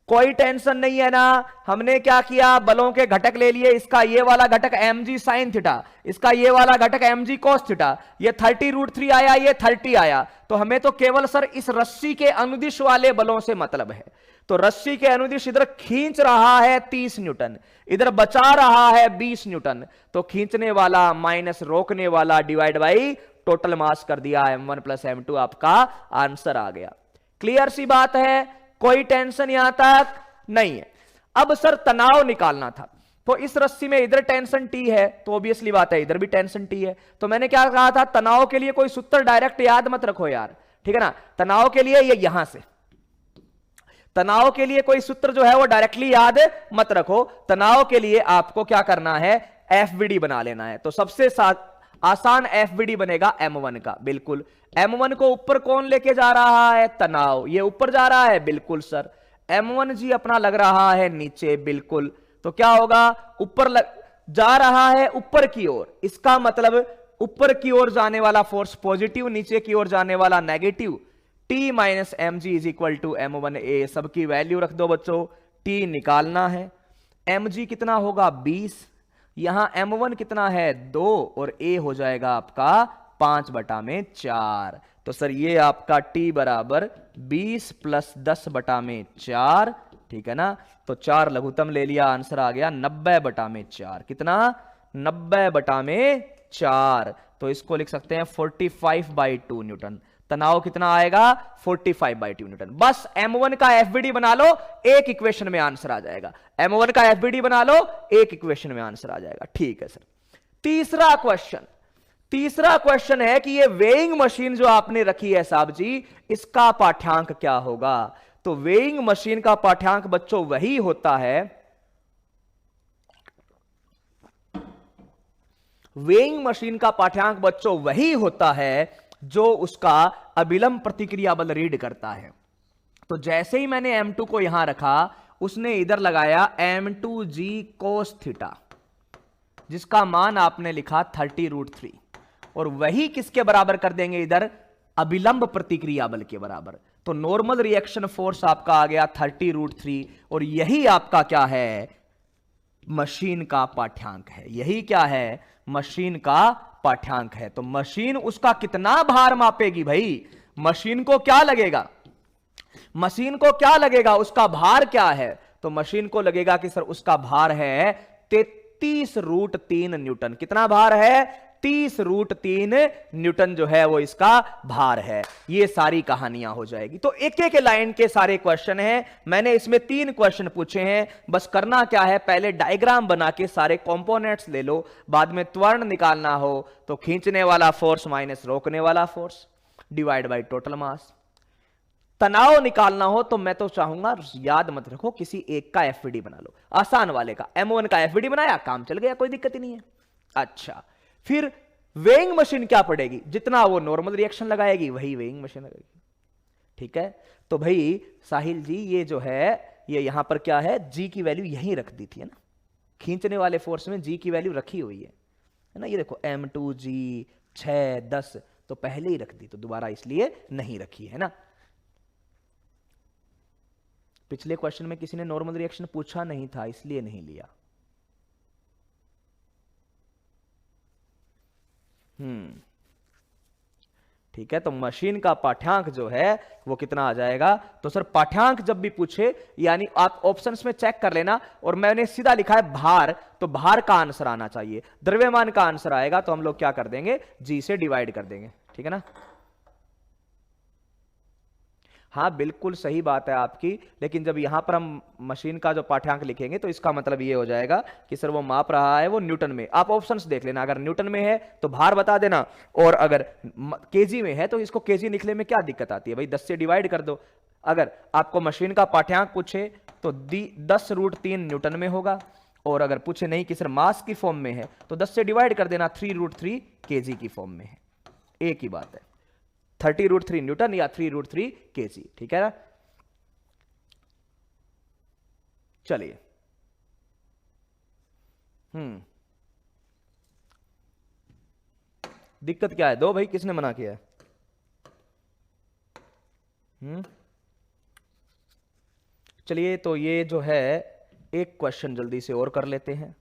कोई टेंशन नहीं है ना। हमने क्या किया, बलों के घटक ले लिए, इसका ये वाला घटक mg साइन थीटा, इसका ये वाला घटक mg कोस थीटा, ये 30√3 आया, ये 30 आया। तो हमें तो केवल सर इस रस्सी के अनुदिश वाले बलों से मतलब है। तो रस्सी के अनुदिश इधर खींच रहा है 30 न्यूटन, इधर बचा रहा है 20 न्यूटन। तो खींचने वाला माइनस रोकने वाला डिवाइड बाई टोटल मास कर दिया, m1 + m2 आपका आंसर आ गया। क्लियर सी बात है, कोई टेंशन यहां तक नहीं है। अब सर तनाव निकालना था, तो इस रस्सी में इधर टेंशन टी है, तो ऑब्वियसली बात है इधर भी टेंशन टी है। तो मैंने क्या कहा था, तनाव के लिए कोई सूत्र डायरेक्ट याद मत रखो यार, ठीक है ना। तनाव के लिए ये यहां से, तनाव के लिए कोई सूत्र जो है वो डायरेक्टली याद मत रखो। तनाव के लिए आपको क्या करना है, एफवीडी बना लेना है। तो सबसे आसान एफवीडी बनेगा M1 का, बिल्कुल। M1 को ऊपर कौन लेके जा रहा है, तनाव, ये ऊपर जा रहा है, बिल्कुल सर। M1 जी अपना लग रहा है नीचे, बिल्कुल। तो क्या होगा, ऊपर जा रहा है ऊपर की ओर, इसका मतलब ऊपर की ओर जाने वाला फोर्स पॉजिटिव, नीचे की ओर जाने वाला negative. T minus M G is equal to M1A, सबकी वैल्यू रख दो बच्चों। T निकालना है, mg कितना होगा 20, यहां M1 कितना है 2, और A हो जाएगा आपका 5/4। तो सर ये आपका T बराबर 20 प्लस 10/4, ठीक है ना। तो 4 लघुत्तम ले लिया, आंसर आ गया 90/4। कितना, 90/4। तो इसको लिख सकते हैं 45/2 न्यूटन। तनाव कितना आएगा, 45/2 न्यूटन। बस M1 का एफबीडी बना लो, एक इक्वेशन में आंसर आ जाएगा। M1 का एफबीडी बना लो, एक इक्वेशन में आंसर आ जाएगा। ठीक है सर। तीसरा क्वेश्चन है कि ये वेइंग मशीन जो आपने रखी है साहब जी, इसका पाठ्यांक क्या होगा। तो वेइंग मशीन का पाठ्यांक बच्चों वही होता है, वेइंग मशीन का पाठ्यांक बच्चों वही होता है जो उसका अभिलंब प्रतिक्रिया बल रीड करता है। तो जैसे ही मैंने M2 को यहां रखा, उसने इधर लगाया M2G cos थीटा, जिसका मान आपने लिखा 30√3, और वही किसके बराबर कर देंगे इधर, अभिलंब प्रतिक्रिया बल के बराबर। तो नॉर्मल रिएक्शन फोर्स आपका आ गया 30√3, और यही आपका क्या है, मशीन का पाठ्यांक है। यही क्या है, मशीन का पाठ्यांक है। तो मशीन उसका कितना भार मापेगी भाई, मशीन को क्या लगेगा, मशीन को क्या लगेगा, उसका भार क्या है। तो मशीन को लगेगा कि सर उसका भार है 33√3 न्यूटन। कितना भार है, 30√3 न्यूटन जो है वो इसका भार है। ये सारी कहानियां हो जाएगी। तो एक एक लाइन के सारे क्वेश्चन हैं, मैंने इसमें 3 क्वेश्चन पूछे हैं। बस करना क्या है, पहले डायग्राम बना के सारे कंपोनेंट्स ले लो, बाद में त्वरण निकालना हो तो खींचने वाला फोर्स माइनस रोकने वाला force divide by total mass. तनाव निकालना हो तो मैं तो चाहूंगा याद मत रखो, किसी एक का एफवीडी बना लो, आसान वाले का। M1 का एफवीडी बनाया, काम चल गया, कोई दिक्कत ही नहीं है। अच्छा, फिर वेइंग मशीन क्या पड़ेगी, जितना वो नॉर्मल रिएक्शन लगाएगी वही वेइंग मशीन लगाएगी। ठीक है। तो भाई साहिल जी ये जो है, ये यहां पर क्या है, जी की वैल्यू यहीं रख दी थी, है ना, खींचने वाले फोर्स में जी की वैल्यू रखी हुई है ना। ये देखो M2G 6 10 तो पहले ही रख दी, तो दोबारा इसलिए नहीं रखी है ना। पिछले क्वेश्चन में किसी ने नॉर्मल रिएक्शन पूछा नहीं था, इसलिए नहीं लिया। ठीक है। तो मशीन का पाठ्यांक जो है वो कितना आ जाएगा। तो सर पाठ्यांक जब भी पूछे, यानी आप ऑप्शंस में चेक कर लेना, और मैंने सीधा लिखा है भार, तो भार का आंसर आना चाहिए। द्रव्यमान का आंसर आएगा तो हम लोग क्या कर देंगे, जी से डिवाइड कर देंगे। ठीक है ना। हाँ बिल्कुल सही बात है आपकी, लेकिन जब यहां पर हम मशीन का जो पाठ्यांक लिखेंगे तो इसका मतलब ये हो जाएगा कि सर वो माप रहा है वो न्यूटन में। आप ऑप्शंस देख लेना, अगर न्यूटन में है तो भार बता देना, और अगर केजी में है तो इसको केजी लिखने में क्या दिक्कत आती है भाई, 10 से डिवाइड कर दो। अगर आपको मशीन का पाठ्यांक पूछे तो 10√3 न्यूटन में होगा, और अगर पूछे नहीं कि सर मास की फॉर्म में है तो 10 से डिवाइड कर देना, 3√3 केजी की फॉर्म में है। एक ही बात है, 30√3 न्यूटन या 3√3 केजी। ठीक है ना। चलिए, दिक्कत क्या है, दो भाई, किसने मना किया है। चलिए, तो ये जो है एक क्वेश्चन जल्दी से और कर लेते हैं।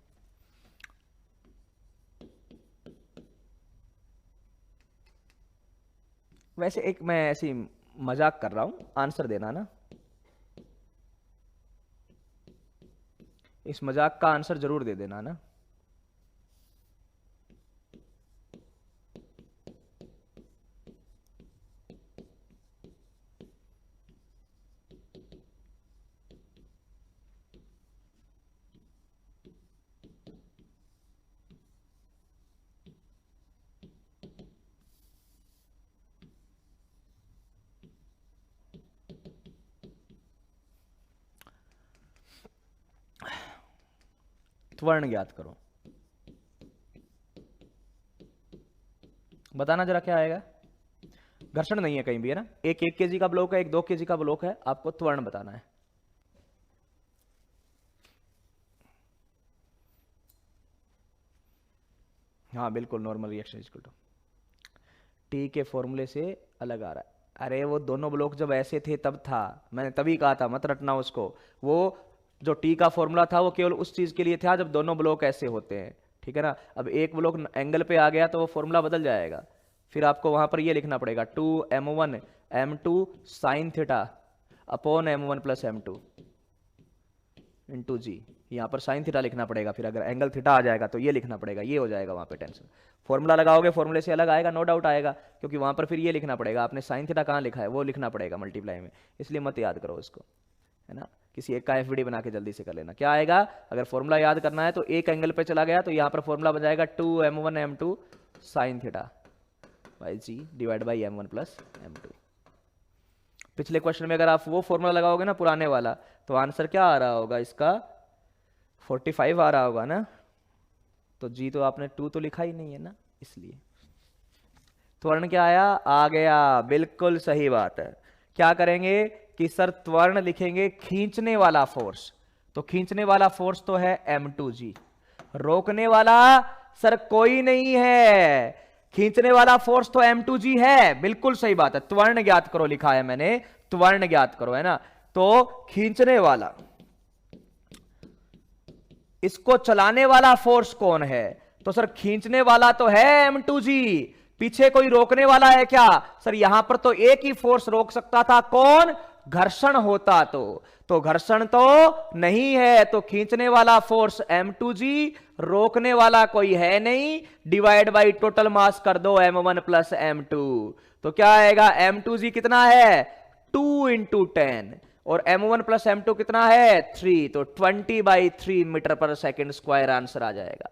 वैसे एक मैं ऐसी मजाक कर रहा हूं, आंसर देना ना, इस मजाक का आंसर जरूर दे देना ना। त्वरण ज्ञात करो। बताना जरा क्या आएगा। घर्षण नहीं है कहीं भी, है ना। एक 1 kg का ब्लॉक है, एक 2 kg का ब्लॉक है, आपको त्वरण बताना है। हाँ बिल्कुल, normal reaction equal to T के फॉर्मूले से अलग आ रहा है। अरे वो दोनों ब्लॉक जब ऐसे थे तब था, मैंने तभी कहा था मत रटना उसको। वो जो टी का फॉर्मूला था वो केवल उस चीज के लिए था जब दोनों ब्लॉक ऐसे होते हैं, ठीक है ना। अब एक ब्लॉक एंगल पे आ गया तो वो फॉर्मूला बदल जाएगा। फिर आपको वहां पर ये लिखना पड़ेगा 2m1 m2 sine theta upon m1 plus m2 into g. यहाँ पर साइन थीटा लिखना पड़ेगा, फिर अगर एंगल थीटा आ जाएगा तो ये लिखना पड़ेगा, ये हो जाएगा वहां पे टेंशन। फॉर्मूला लगाओगे फॉर्मूले से अलग आएगा, नो डाउट आएगा, क्योंकि वहां पर फिर ये लिखना पड़ेगा, आपने साइन थीटा कहाँ लिखा है वो लिखना पड़ेगा मल्टीप्लाई में, इसलिए मत याद करो उसको, है ना। किसी एक का एफबीडी बना के जल्दी से कर लेना। क्या आएगा, अगर फॉर्मूला याद करना है तो एक एंगल पे चला गया तो यहाँ पर फॉर्मूला बन जाएगा 2m1 m2 sine theta by G divide by m1 plus m2। पिछले क्वेश्चन में अगर आप वो फॉर्मूला लगाओगे ना पुराने वाला, तो आंसर क्या आ रहा होगा इसका 45 आ रहा होगा ना। तो जी तो आपने 2 तो लिखा ही नहीं है ना, इसलिए त्वरण क्या आया, आ गया, बिल्कुल सही बात है। क्या करेंगे कि सर त्वरण लिखेंगे खींचने वाला फोर्स, तो खींचने वाला फोर्स तो है m2g, रोकने वाला सर कोई नहीं है, खींचने वाला फोर्स तो m2g है, बिल्कुल सही बात है। त्वरण ज्ञात करो लिखा है मैंने, त्वरण ज्ञात करो, है ना। तो खींचने वाला, इसको चलाने वाला फोर्स कौन है, तो सर खींचने वाला तो है m2g, पीछे कोई रोकने वाला है क्या, सर यहां पर तो एक ही फोर्स रोक सकता था, कौन, घर्षण होता तो घर्षण तो नहीं है, तो खींचने वाला फोर्स m2g, रोकने वाला कोई है नहीं, डिवाइड बाई टोटल मास कर दो m1 प्लस m2, तो क्या आएगा, m2g कितना है 2 इंटू 10 और m1 प्लस m2 कितना है 3, तो 20/3 मीटर पर सेकेंड स्क्वायर आंसर आ जाएगा।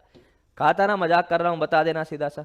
कहा था ना मजाक कर रहा हूं, बता देना सीधा सा,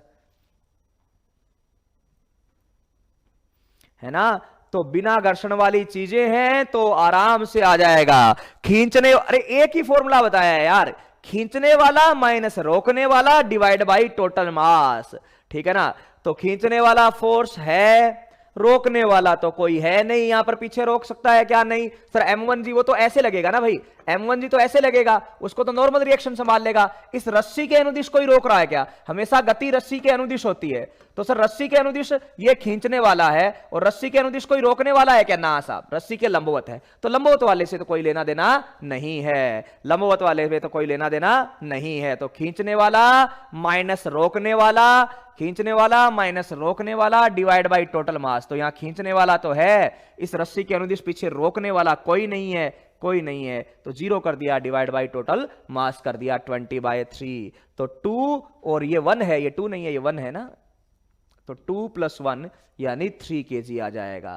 है ना। तो बिना घर्षण वाली चीजें हैं तो आराम से आ जाएगा। खींचने, अरे एक ही फॉर्मूला बताया है यार, खींचने वाला माइनस रोकने वाला डिवाइड बाई टोटल मास, ठीक है ना। तो खींचने वाला फोर्स है, रोकने वाला तो कोई है नहीं, यहां पर पीछे रोक सकता है क्या, नहीं सर m1g वो तो ऐसे लगेगा ना भाई, m1g तो ऐसे लगेगा, उसको तो नॉर्मल रिएक्शन संभाल लेगा। इस रस्सी के अनुदिश कोई रोक रहा है क्या, हमेशा गति रस्सी के अनुदिश होती है, तो सर रस्सी के अनुदिश ये खींचने वाला है और रस्सी के अनुदिश कोई रोकने वाला है क्या, ना साहब, रस्सी के लंबवत है, तो लंबवत वाले से तो कोई लेना देना नहीं है, लंबवत वाले में तो कोई लेना देना नहीं है। तो खींचने वाला माइनस रोकने वाला, खींचने वाला माइनस रोकने वाला डिवाइड बाई टोटल मास, तो यहां खींचने वाला तो है, इस रस्सी के अनुदिश पीछे रोकने वाला कोई नहीं है, कोई नहीं है, तो 0 कर दिया, डिवाइड बाई टोटल मास कर दिया 20/3, तो 2 और ये 1 है, ये 2 नहीं है ये 1 है ना, तो 2 + 1 यानी 3 kg आ जाएगा।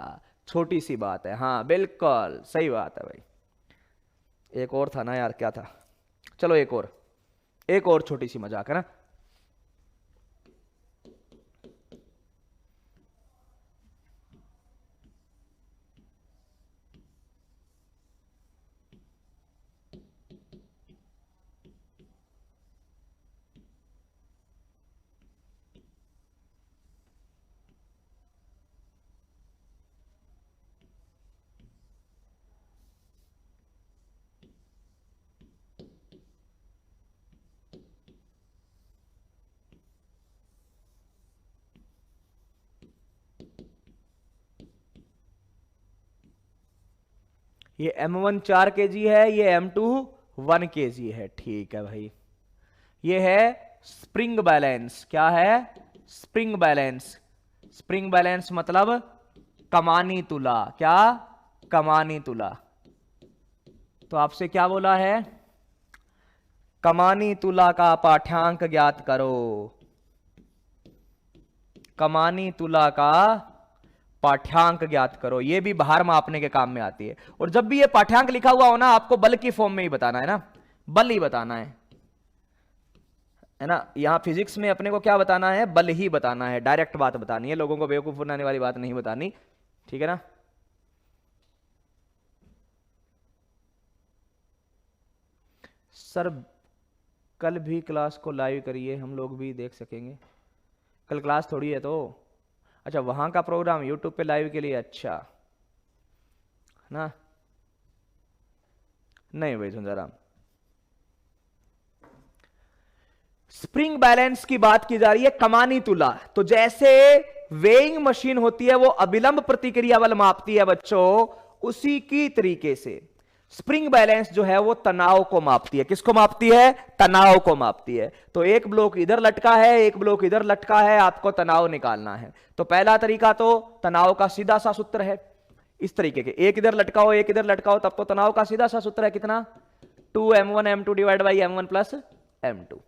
छोटी सी बात है, हाँ बिल्कुल सही बात है भाई। एक और था ना यार, क्या था, चलो एक और छोटी सी मजाक, है ना। ये m1 4 kg है, ये m2 1 kg है, ठीक है भाई। ये है स्प्रिंग बैलेंस, क्या है, स्प्रिंग बैलेंस, स्प्रिंग बैलेंस मतलब कमानी तुला, क्या, कमानी तुला। तो आपसे क्या बोला है, कमानी तुला का पाठ्यांक ज्ञात करो, कमानी तुला का पाठ्यांक ज्ञात करो, ये भी भार मापने के काम में आती है। और जब भी ये पाठ्यांक लिखा हुआ हो ना, आपको बल की फॉर्म में ही बताना है ना, बल ही बताना है ना। यहां फिजिक्स में अपने को क्या बताना है, बल ही बताना है, डायरेक्ट बात बतानी है, लोगों को बेवकूफ बनाने वाली बात नहीं बतानी, ठीक है ना। सर कल भी क्लास को लाइव करिए, हम लोग भी देख सकेंगे। कल क्लास थोड़ी है तो। अच्छा, वहां का प्रोग्राम यूट्यूब पे लाइव के लिए, अच्छा ना। नहीं भाई सुंदराम, स्प्रिंग बैलेंस की बात की जा रही है, कमानी तुला। तो जैसे वेइंग मशीन होती है वो अविलंब प्रतिक्रिया बल मापती है बच्चों, उसी की तरीके से स्प्रिंग बैलेंस जो है वो तनाव को मापती है। किसको मापती है? तनाव को मापती है। तो एक ब्लॉक इधर लटका है, एक ब्लॉक इधर लटका है, आपको तनाव निकालना है। तो पहला तरीका तो तनाव का सीधा सा सूत्र है, इस तरीके के, एक इधर लटका हो एक इधर लटका हो, तब तो तनाव का सीधा सा सूत्र है कितना? 2m1 m2 divide by m1 plus m2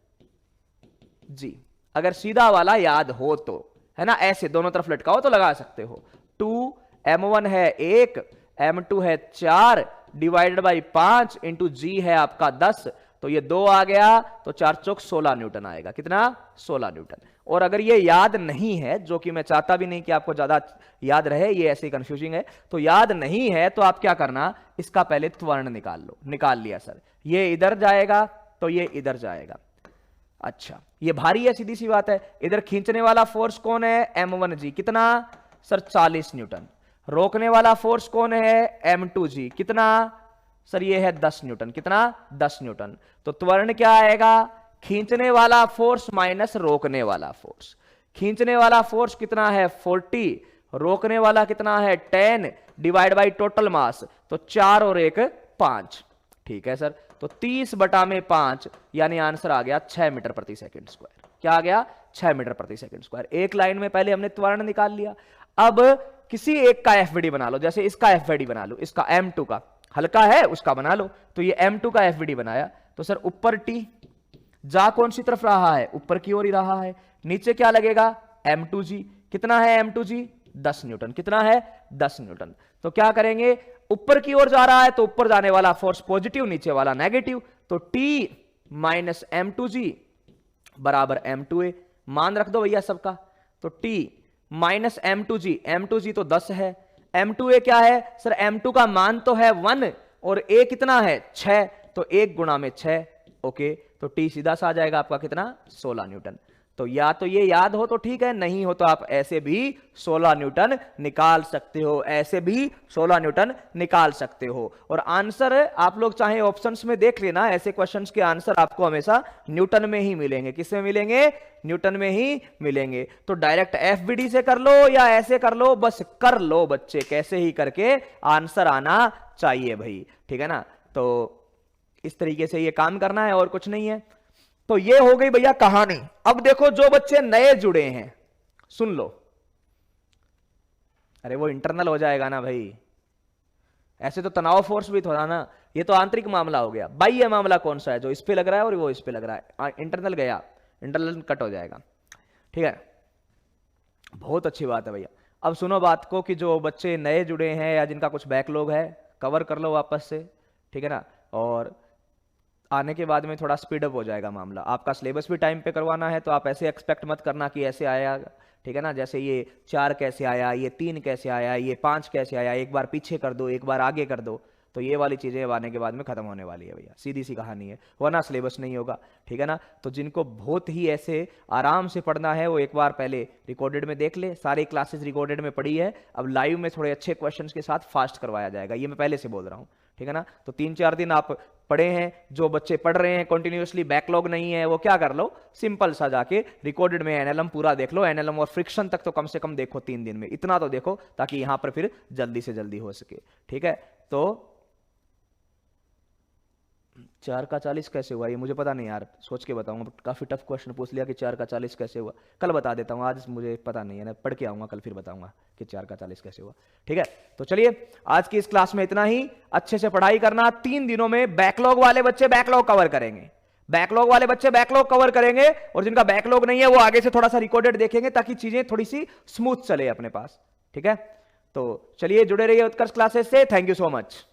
जी। अगर सीधा वाला याद हो तो, है ना, ऐसे दोनों तरफ लटकाओ तो लगा सकते हो। 2m1 है 1, m2 है 4 डिवाइडेड बाई 5 इंटू जी है आपका 10, तो ये 2 आ गया, तो 4 चौक 16 न्यूटन आएगा। कितना? 16 न्यूटन। और अगर ये याद नहीं है, जो कि मैं चाहता भी नहीं कि आपको ज्यादा याद रहे, ये ऐसे कंफ्यूजिंग है, तो याद नहीं है तो आप क्या करना, इसका पहले त्वरण निकाल लो। निकाल लिया सर, ये इधर जाएगा तो ये इधर जाएगा। अच्छा, ये भारी है, सीधी सी बात है। इधर खींचने वाला फोर्स कौन है? m1g, कितना सर? 40 न्यूटन। रोकने वाला फोर्स कौन है? m2g, कितना सर? ये है 10 न्यूटन। कितना? 10 न्यूटन। तो त्वरण क्या आएगा? खींचने वाला फोर्स माइनस रोकने वाला फोर्स। खींचने वाला फोर्स कितना है? 40, रोकने वाला कितना है? 10 डिवाइड बाई टोटल मास, तो 4 और 1 5। ठीक है सर, तो 30 बटा में 5, यानी आंसर आ गया 6 मीटर प्रति सेकंड स्क्वायर। क्या आ गया? 6 मीटर प्रति सेकंड स्क्वायर। एक लाइन में पहले हमने त्वरण निकाल लिया। अब किसी एक का एफवीडी बना लो, जैसे इसका एफवीडी बना लो, इसका m2 का, हल्का है उसका बना लो। तो ये m2 का एफवीडी बनाया, तो सर ऊपर t, जा कौन सी तरफ रहा है? ऊपर की ओर ही रहा है। नीचे क्या लगेगा? m2g, कितना है m2g? 10 न्यूटन। कितना है? 10 न्यूटन। तो क्या करेंगे, ऊपर की ओर जा रहा है तो ऊपर जाने वाला फोर्स पॉजिटिव, नीचे वाला नेगेटिव, तो T माइनस m2g बराबर m2a। मान रख दो भैया सबका, तो T माइनस m2g, m2g तो 10 है, m2a क्या है सर? m2 का मान तो है 1 और a कितना है? 6, तो 1 गुणा में 6। ओके, तो T सीधा सा आ जाएगा आपका कितना? 16 न्यूटन। तो या तो ये याद हो तो ठीक है, नहीं हो तो आप ऐसे भी 16 न्यूटन निकाल सकते हो, ऐसे भी 16 न्यूटन निकाल सकते हो। और आंसर आप लोग चाहे ऑप्शंस में देख लेना, ऐसे क्वेश्चंस के आंसर आपको हमेशा न्यूटन में ही मिलेंगे। किसमें मिलेंगे? न्यूटन में ही मिलेंगे। तो डायरेक्ट एफबीडी से कर लो या ऐसे कर लो, बस कर लो बच्चे, कैसे ही करके आंसर आना चाहिए भाई, ठीक है ना। तो इस तरीके से ये काम करना है और कुछ नहीं है। तो ये हो गई भैया कहानी। अब देखो जो बच्चे नए जुड़े हैं सुन लो। अरे वो इंटरनल हो जाएगा ना भाई, ऐसे तो तनाव फोर्स भी थोड़ा ना, ये तो आंतरिक मामला हो गया। बाह्य मामला कौन सा है? जो इस पे लग रहा है और वो इस पे लग रहा है। इंटरनल गया, इंटरनल कट हो जाएगा, ठीक है। बहुत अच्छी बात है भैया। अब सुनो बात को कि जो बच्चे नए जुड़े हैं या जिनका कुछ बैकलॉग है, कवर कर लो वापस से, ठीक है ना। और आने के बाद में थोड़ा स्पीड अप हो जाएगा मामला। आपका सिलेबस भी टाइम पे करवाना है, तो आप ऐसे एक्सपेक्ट मत करना कि ऐसे आया, ठीक है ना। जैसे ये 4 कैसे आया, ये 3 कैसे आया, ये 5 कैसे आया, एक बार पीछे कर दो एक बार आगे कर दो, तो ये वाली चीजें आने के बाद में खत्म होने वाली है भैया, सीधी सी कहानी है, वरना सिलेबस नहीं होगा, ठीक है ना। तो जिनको बहुत ही ऐसे आराम से पढ़ना है वो एक बार पहले रिकॉर्डेड में देख ले, सारी क्लासेस रिकॉर्डेड में पढ़ी है। अब लाइव में थोड़े अच्छे क्वेश्चंस के साथ फास्ट करवाया जाएगा, ये मैं पहले से बोल रहा हूँ, ठीक है ना। तो 3-4 दिन आप पढ़े हैं, जो बच्चे पढ़ रहे हैं कंटिन्यूअसली, बैकलॉग नहीं है, वो क्या कर लो, सिंपल सा जाके रिकॉर्डेड में एनएलएम पूरा देख लो। एनएलएम और फ्रिक्शन तक तो कम से कम देखो 3 दिन में, इतना तो देखो ताकि यहां पर फिर जल्दी से जल्दी हो सके, ठीक है। तो 4 का 40 कैसे हुआ ये मुझे पता नहीं यार, सोच के बताऊंगा। काफी टफ क्वेश्चन पूछ लिया कि 4 का 40 कैसे हुआ, कल बता देता हूँ, आज मुझे पता नहीं है ना, पढ़ के आऊंगा कल फिर बताऊंगा कि 4 का 40 कैसे हुआ, ठीक है। तो चलिए आज की इस क्लास में इतना ही। अच्छे से पढ़ाई करना, 3 दिनों में बैकलॉग वाले बच्चे बैकलॉग कवर करेंगे, बैकलॉग वाले बच्चे बैकलॉग कवर करेंगे, और जिनका बैकलॉग नहीं है वो आगे से थोड़ा सा रिकॉर्डेड देखेंगे ताकि चीजें थोड़ी सी स्मूथ चले अपने पास, ठीक है। तो चलिए जुड़े रहिए उत्कर्ष क्लासेस से। Thank you so much.